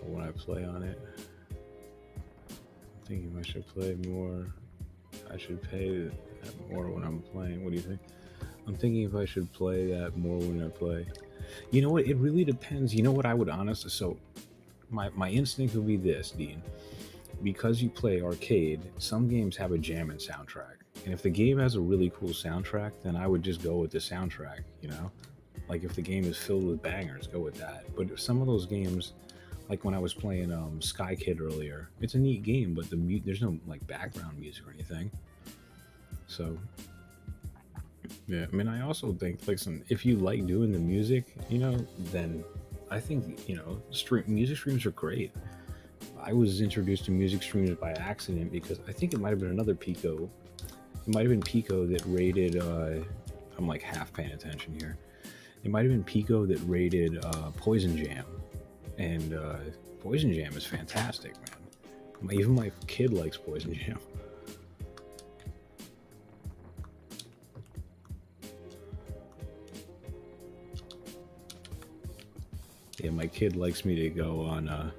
When I play on it, I'm thinking I should play more. I should pay that more when I'm playing. What do you think? I'm thinking if I should play that more when I play. You know what? It really depends. You know what I would honestly... So, my instinct would be this, Dean. Because you play arcade, some games have a jamming soundtrack. And if the game has a really cool soundtrack, then I would just go with the soundtrack, you know? Like, if the game is filled with bangers, go with that. But if some of those games... Like when I was playing Sky Kid earlier, it's a neat game, but there's no like background music or anything. So... Yeah, I mean, I also think, like, if you like doing the music, you know, then I think, you know, music streams are great. I was introduced to music streams by accident because I think it might have been another Pico. It might have been Pico that rated, I'm like half paying attention here. It might have been Pico that rated Poison Jam. And Poison Jam is fantastic, man. Even my kid likes Poison Jam. Yeah, my kid likes me to go on.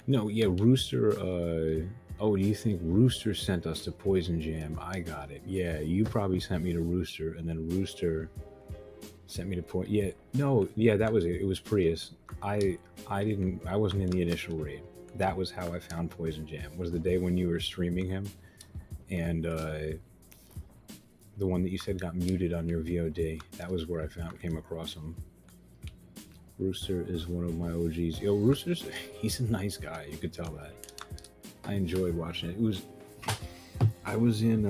No, yeah, Rooster. Oh, do you think Rooster sent us to Poison Jam? I got it. Yeah, you probably sent me to Rooster, and then Rooster sent me to Point. Yeah, no, yeah, that was it. It was Prius. I didn't. I wasn't in the initial raid. That was how I found Poison Jam. Was the day when you were streaming him, and the one that you said got muted on your VOD. That was where I came across him. Rooster is one of my OGs. Yo, Rooster's he's a nice guy. You could tell that. I enjoyed watching it. It was I was in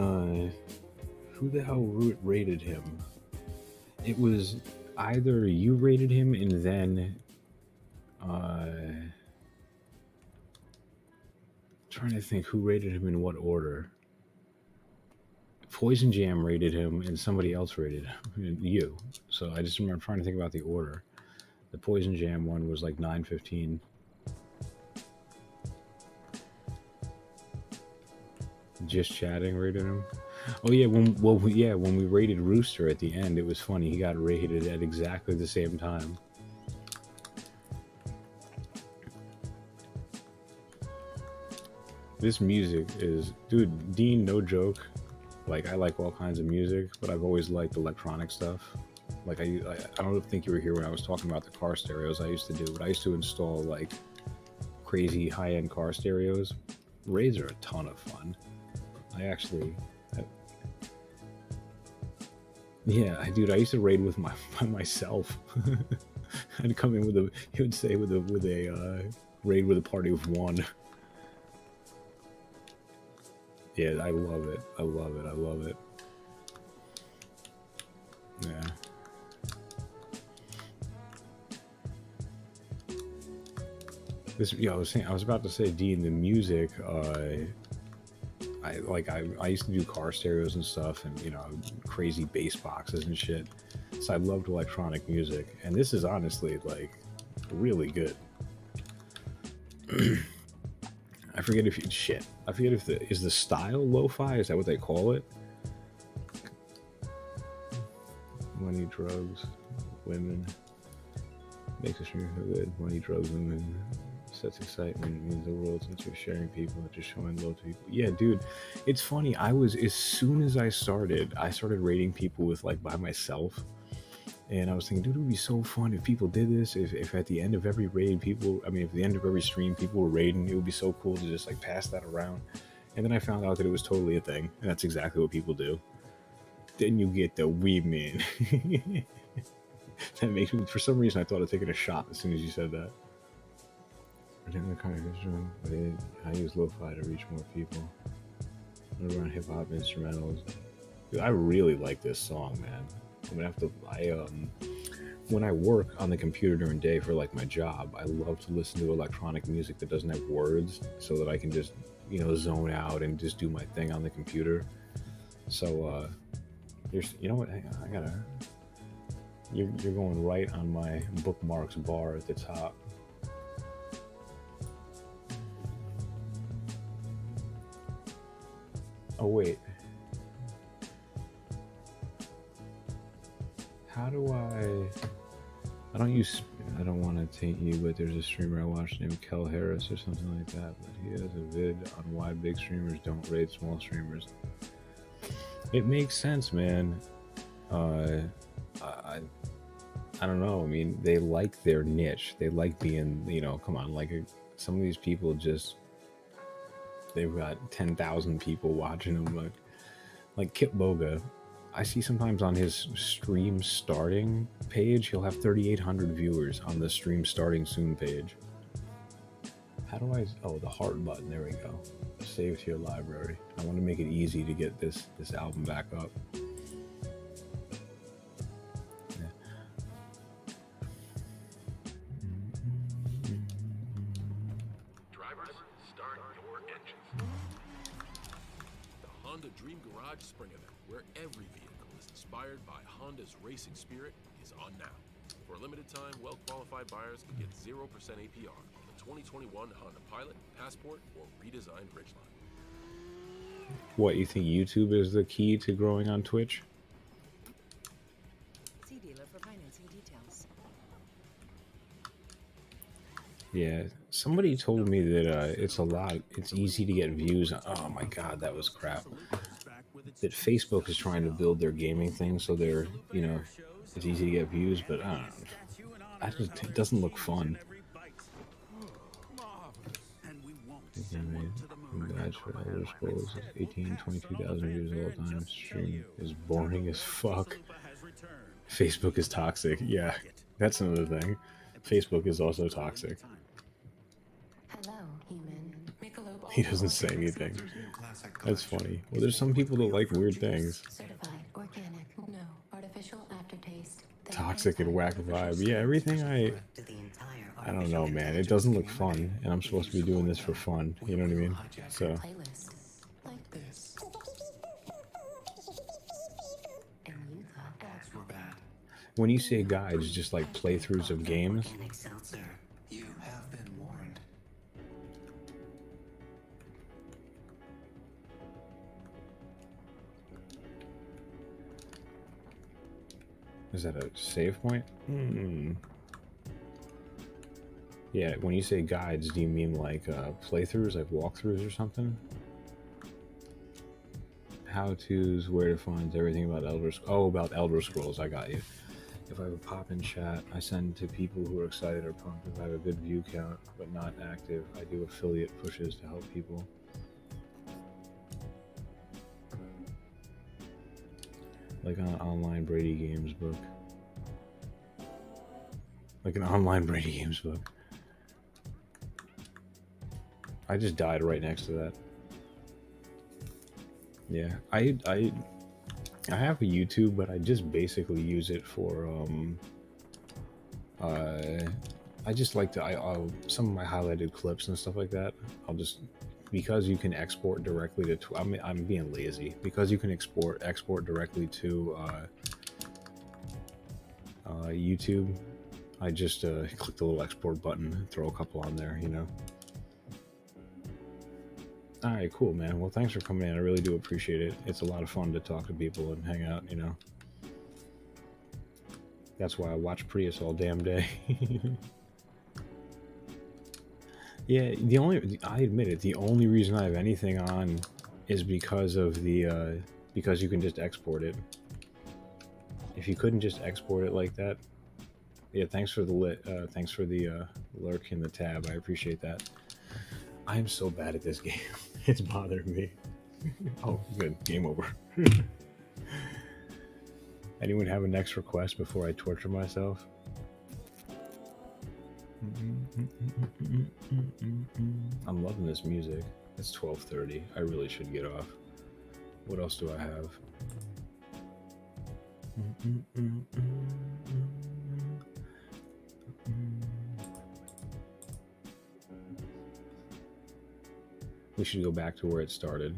who the hell rated him? It was either you rated him and then trying to think who rated him in what order. Poison Jam rated him and somebody else rated him, you. So I just remember trying to think about the order. The Poison Jam one was like 9:15. Just chatting rated him. Oh yeah, when we rated Rooster at the end, it was funny. He got rated at exactly the same time. This music is, dude, Dean, no joke. Like, I like all kinds of music, but I've always liked electronic stuff. Like, I don't think you were here when I was talking about the car stereos I used to do, but I used to install, like, crazy high-end car stereos. Raids are a ton of fun. Dude, I used to raid with by myself. I'd come in with he would say with a raid with a party of one. Yeah, I love it. I love it. I love it. Yeah. I was about to say, Dean, the music, I used to do car stereos and stuff, and crazy bass boxes and shit. So I loved electronic music, and this is honestly like really good. I forget if is the style lo-fi? Is that what they call it? Money, drugs, women makes us feel good. Money, drugs, women sets excitement, means the world since you're sharing people, not just showing love to people. Yeah, dude, it's funny. As soon as I started rating people with like by myself. And I was thinking, dude, it would be so fun if people did this. If at the end of every raid, if the end of every stream, people were raiding, it would be so cool to just like pass that around. And then I found out that it was totally a thing, and that's exactly what people do. Then you get the women. That makes me, for some reason, I thought of taking a shot as soon as you said that. I use lo-fi to reach more people. Around hip-hop instrumentals. Dude, I really like this song, man. I'm gonna have to. When I work on the computer during the day for like my job, I love to listen to electronic music that doesn't have words, so that I can just zone out and just do my thing on the computer. So you know what? Hang on, I gotta. You're going right on my bookmarks bar at the top. Oh wait. How do I don't want to taint you, but there's a streamer I watched named Kel Harris or something like that, but he has a vid on why big streamers don't raid small streamers. It makes sense, man. I don't know. I mean, they like their niche. They like being, come on, like some of these people they've got 10,000 people watching them, like Kip Boga. I see sometimes on his stream starting page, he'll have 3,800 viewers on the stream starting soon page. How do I? Oh, the heart button. There we go. Save to your library. I want to make it easy to get this album back up. Yeah. Drivers, start your engines. The Honda Dream Garage Spring Event, where every vehicle is inspired by Honda's racing spirit, is on now. For a limited time, well-qualified buyers can get 0% APR on the 2021 Honda Pilot, Passport, or redesigned Ridgeline. What, you think YouTube is the key to growing on Twitch? See dealer for financing details. Yeah, somebody told me that it's easy to get views. Oh my god, that was crap. That Facebook is trying to build their gaming thing so they're, it's easy to get views, but I don't know. It doesn't look fun. Guys for Elder Scrolls is 22,000 views all time. Stream is boring as fuck. Facebook is toxic. Yeah, that's another thing. Facebook is also toxic. Hello, human. Michelob He doesn't say anything. That's funny. Well, there's some people that like weird things. certified organic, no artificial aftertaste. Toxic and whack vibe. Yeah, everything I don't know, man. It doesn't look fun, and I'm supposed to be doing this for fun. You know what I mean? So Playlist like this. And you thought Ads were bad. when you say guides, just like playthroughs of games. Organic seltzer. You have been warned. Is that a save point? Yeah, when you say guides, do you mean like playthroughs, like walkthroughs or something? How-tos, where to find everything about Elder Scrolls. Oh, about Elder Scrolls, I got you. If I have a pop-in chat, I send to people who are excited or pumped. If I have a good view count, but not active, I do affiliate pushes to help people. Like an online Brady Games book. Like an online Brady Games book. I just died right next to that. Yeah, I have a YouTube, but I just basically use it for I just like to I'll some of my highlighted clips and stuff like that. I'll just, because you can export directly to I'm being lazy, because you can export directly to YouTube. I just click the little export button and throw a couple on there, you know. All right, cool, man. Well, thanks for coming in. I really do appreciate it. It's a lot of fun to talk to people and hang out, you know. That's why I watch Prius all damn day. Yeah, I admit it, the only reason I have anything on is because of the, because you can just export it. If you couldn't just export it like that, yeah, thanks for the lurk in the tab. I appreciate that. I am so bad at this game. It's bothering me. Oh, good. Game over. Anyone have a next request before I torture myself? I'm loving this music. It's 12:30. I really should get off. What else do I have? We should go back to where it started.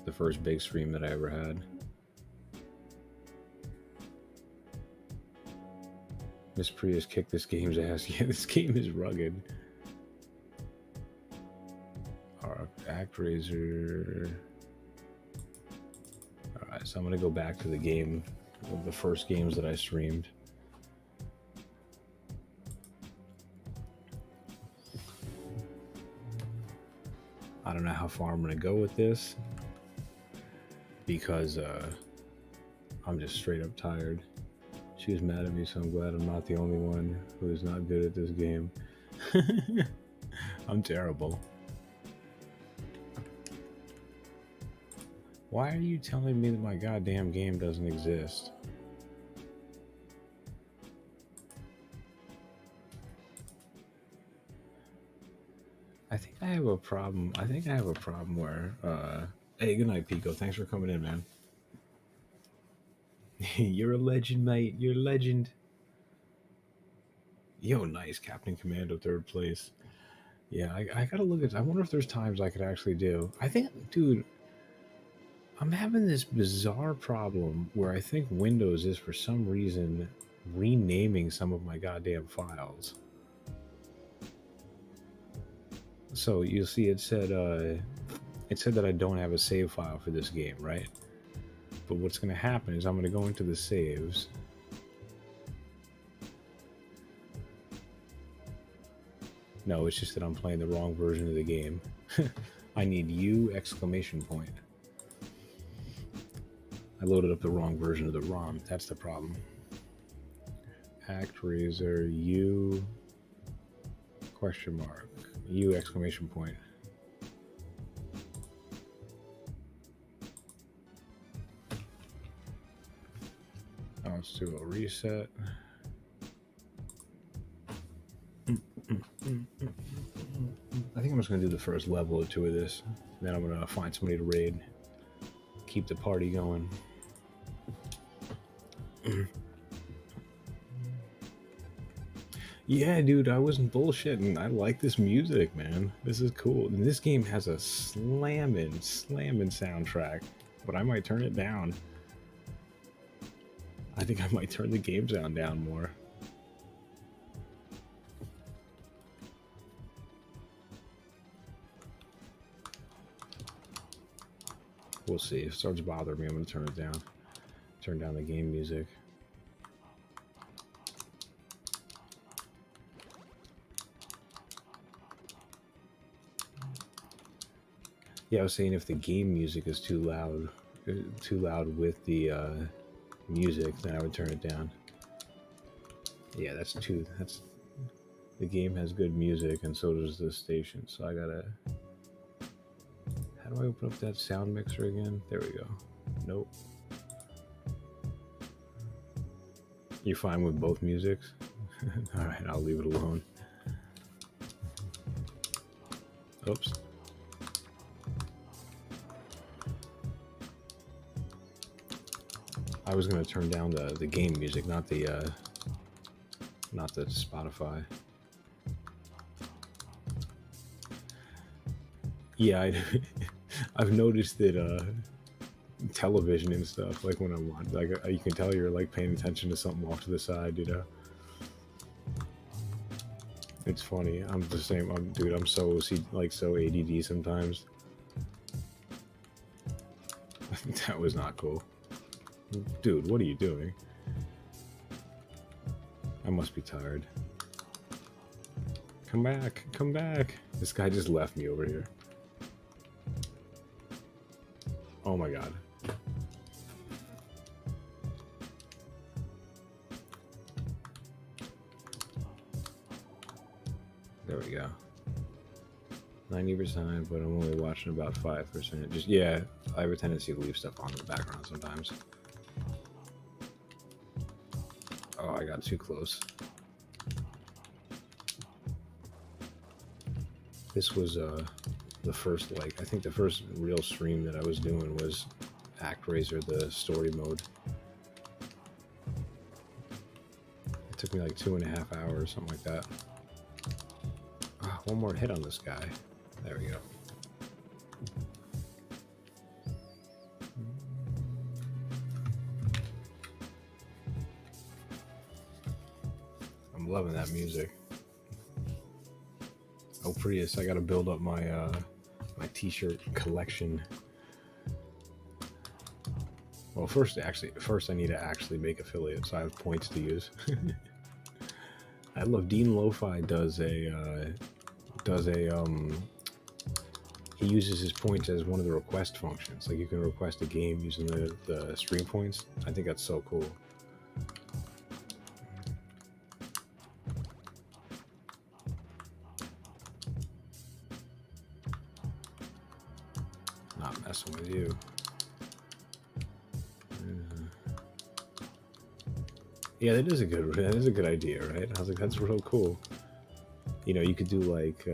The first big stream that I ever had. Miss Prius kicked this game's ass. Yeah, this game is rugged. ActRaiser. Alright, so I'm gonna go back to the game, the first games that I streamed. I don't know how far I'm gonna go with this because I'm just straight up tired. She was mad at me, so I'm glad I'm not the only one who is not good at this game. I'm terrible. Why are you telling me that my goddamn game doesn't exist? I think I have a problem. I think I have a problem where, hey, good night, Pico. Thanks for coming in, man. You're a legend, mate. You're a legend. Yo, nice. Captain Commando, 3rd place. Yeah, I gotta look at. I wonder if there's times I could actually do. I think, dude, I'm having this bizarre problem where I think Windows is for some reason renaming some of my goddamn files. So you'll see it said that I don't have a save file for this game, right? But what's going to happen is I'm going to go into the saves. No, it's just that I'm playing the wrong version of the game. I need you exclamation point. I loaded up the wrong version of the ROM. That's the problem. ActRaiser U question mark U exclamation point. Oh, let's do a reset. I think I'm just gonna do the first level or two of this. Then I'm gonna find somebody to raid. Keep the party going. Yeah, dude, I wasn't bullshitting. I like this music, man. This is cool. And this game has a slamming soundtrack, but I might turn it down. I think I might turn the game sound down more. We'll see. If it starts bothering me, I'm going to turn it down. Turn down the game music. Yeah, I was saying if the game music is too loud with the music, then I would turn it down. Yeah, that's the game has good music, and so does the station. So I gotta. How do I open up that sound mixer again? There we go. Nope. You're fine with both musics? All right, I'll leave it alone. Oops. I was gonna turn down the game music, not the Spotify. Yeah, I've noticed that television and stuff, like when I'm on, like you can tell you're like paying attention to something off to the side, you know. It's funny. I'm the same. I'm so ADD sometimes. That was not cool. Dude, what are you doing? I must be tired. Come back, come back. This guy just left me over here. Oh my god. There we go. 90%, but I'm only watching about 5%. Just, yeah, I have a tendency to leave stuff on in the background sometimes. Oh, I got too close. This was the first, like, I think the first real stream that I was doing was ActRaiser, the story mode. It took me like 2.5 hours, something like that. Ah, one more hit on this guy. There we go. I'm loving that music. Oh, Prius, I gotta build up my my t-shirt collection. Well, first I need to actually make affiliates, so I have points to use. I love Dean Lo-Fi does a he uses his points as one of the request functions. Like you can request a game using the stream points. I think that's so cool. Not messing with you. Yeah, that is a good idea, right? I was like, that's real cool. You know, you could do like,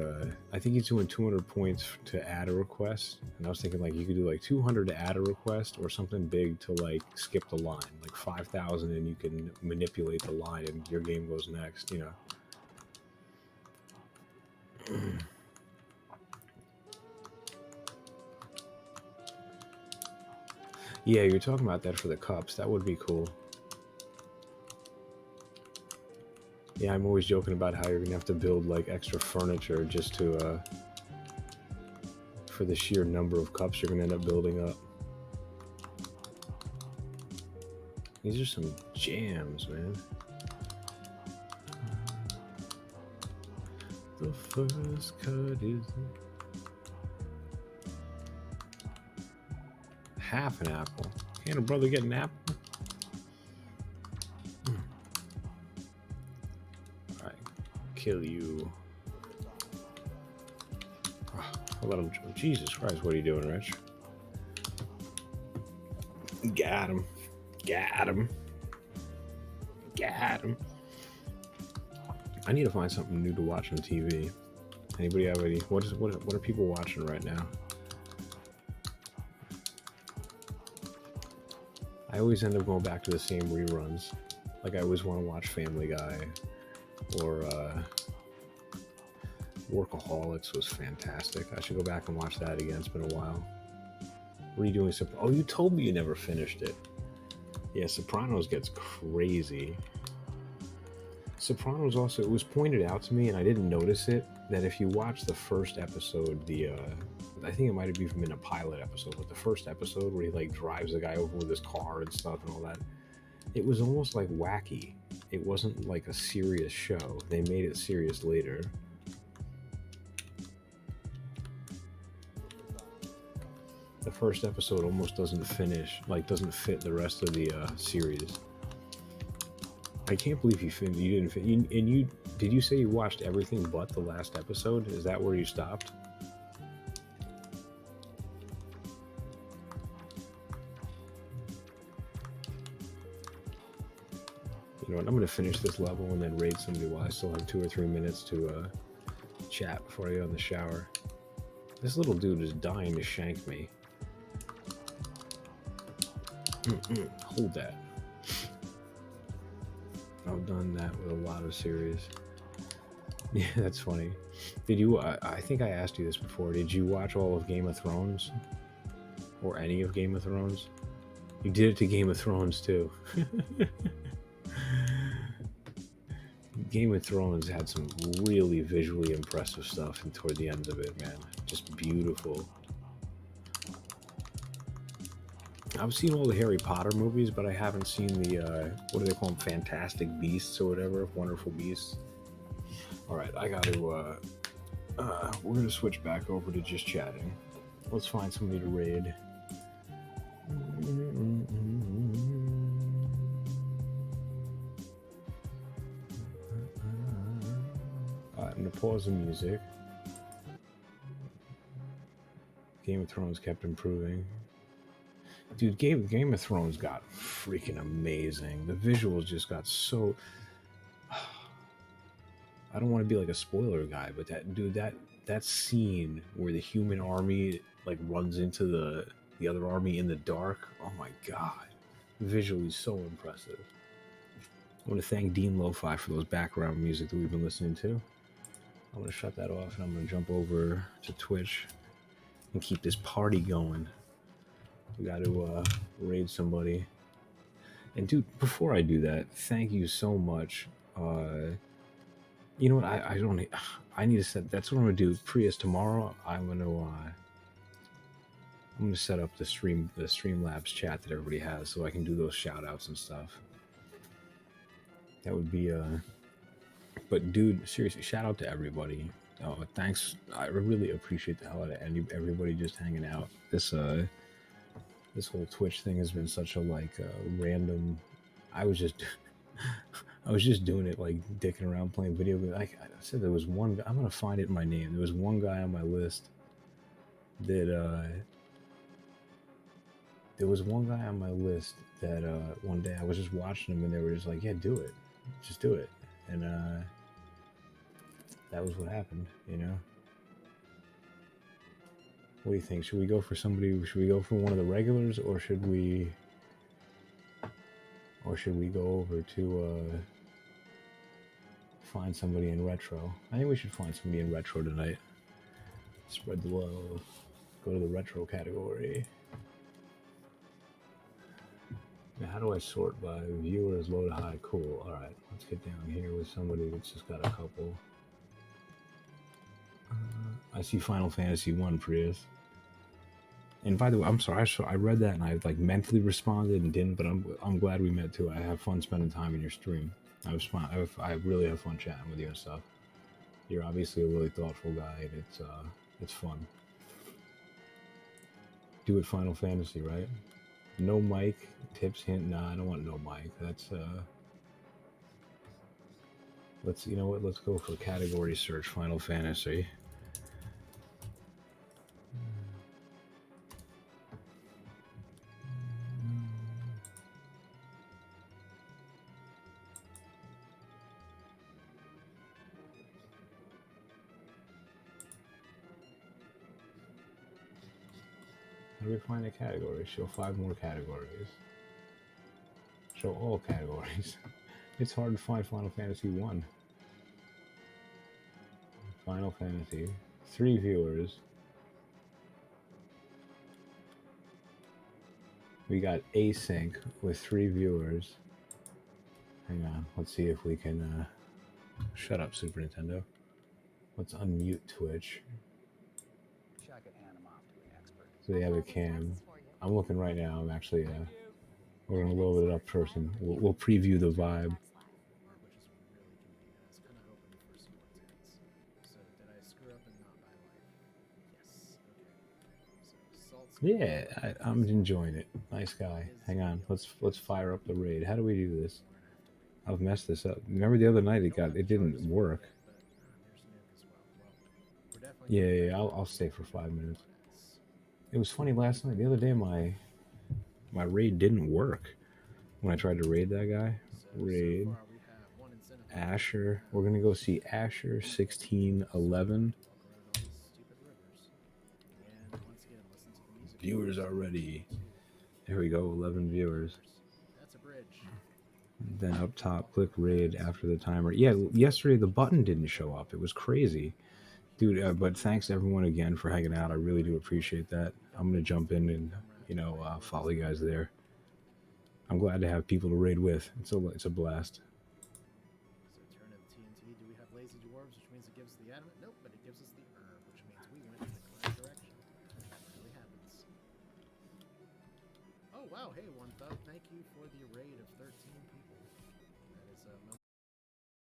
I think he's doing 200 points to add a request. And I was thinking like you could do like 200 to add a request or something big to like skip the line, like 5,000 and you can manipulate the line and your game goes next, you know. Yeah, you're talking about that for the cups. That would be cool. Yeah, I'm always joking about how you're gonna have to build like extra furniture just to, for the sheer number of cups you're gonna end up building up. These are some jams, man. The first cut is half an apple. Can't a brother get an apple? Alright, kill you. I'll let him. Jesus Christ, what are you doing, Rich? Got him. Got him. Got him. I need to find something new to watch on TV. Anybody have any? What are people watching right now? I always end up going back to the same reruns. Like I always want to watch Family Guy or Workaholics was fantastic. I should go back and watch that again. It's been a while. What are you doing? Oh, you told me you never finished it. Yeah, Sopranos gets crazy. Sopranos also, it was pointed out to me, and I didn't notice it, that if you watch the first episode, I think it might have been in a pilot episode, but the first episode where he like drives the guy over with his car and stuff and all that, it was almost like wacky. It wasn't like a serious show. They made it serious later. The first episode almost doesn't fit the rest of the series. I can't believe you didn't fit. Did you say you watched everything but the last episode? Is that where you stopped? You know what? I'm going to finish this level and then raid somebody while I still have 2 or 3 minutes to chat before I go in the shower. This little dude is dying to shank me. Hold that. I've done that with a lot of series. Yeah, that's funny. Did you? I think I asked you this before. Did you watch all of Game of Thrones, or any of Game of Thrones? You did it to Game of Thrones too. Game of Thrones had some really visually impressive stuff, and toward the end of it, man, just beautiful. I've seen all the Harry Potter movies, but I haven't seen the, what do they call them, Fantastic Beasts or whatever, Wonderful Beasts. Alright, I gotta, we're gonna switch back over to just chatting. Let's find somebody to raid. Alright, I'm gonna pause the music. Game of Thrones kept improving. Dude, Game of Thrones got freaking amazing. The visuals just got so... I don't want to be like a spoiler guy, but that scene where the human army like runs into the other army in the dark, oh my god. Visually so impressive. I want to thank Dean Lo-Fi for those background music that we've been listening to. I'm going to shut that off and I'm going to jump over to Twitch and keep this party going. We got to raid somebody. And dude, before I do that, thank you so much. You know what? I need to set. That's what I'm gonna do. Prius tomorrow. I'm gonna set up the Streamlabs chat that everybody has, so I can do those shout outs and stuff. That would be But dude, seriously, shout out to everybody. Thanks. I really appreciate the hell out of everybody just hanging out. This whole Twitch thing has been such a random. I was just doing it like dicking around playing video games. Like I said, there was one guy, I'm gonna find it in my name. There was one guy on my list that one day I was just watching them and they were just like, yeah, do it. Just do it. And that was what happened, you know? What do you think? Should we go for somebody? Should we go for one of the regulars, or should we go over to find somebody in retro? I think we should find somebody in retro tonight. Spread the love. Go to the retro category. Now, how do I sort by viewers low to high? Cool. All right, let's get down here with somebody that's just got a couple. I see Final Fantasy 1, Prius. And by the way, I'm sorry, I read that and I mentally responded and didn't, but I'm glad we met too. I have fun spending time in your stream. I really have fun chatting with you and stuff. You're obviously a really thoughtful guy, and it's fun. Do it Final Fantasy, right? No mic, tips, hint. Nah, I don't want no mic. That's let's, you know what? Let's go for category search Final Fantasy. How do we find a category? Show 5 more categories. Show all categories. It's hard to find Final Fantasy 1. Final Fantasy. 3 viewers. We got async with 3 viewers. Hang on. Let's see if we can... Shut up, Super Nintendo. Let's unmute Twitch. So they have a cam. I'm looking right now. I'm actually... we're going to load it up first, and we'll preview the vibe. Yeah, I'm enjoying it. Nice guy. Hang on, let's fire up the raid. How do we do this? I've messed this up. Remember the other night it didn't work. Yeah, I'll stay for 5 minutes. It was funny last night. The other day my raid didn't work when I tried to raid that guy. Raid Asher. We're gonna go see Asher 1611. Viewers already. There we go, 11 viewers. Then up top, click raid after the timer. Yeah, yesterday the button didn't show up. It was crazy. Dude, but thanks to everyone again for hanging out. I really do appreciate that. I'm going to jump in and, follow you guys there. I'm glad to have people to raid with. It's a blast. Wow, hey, One Thug, thank you for the raid of 13 people.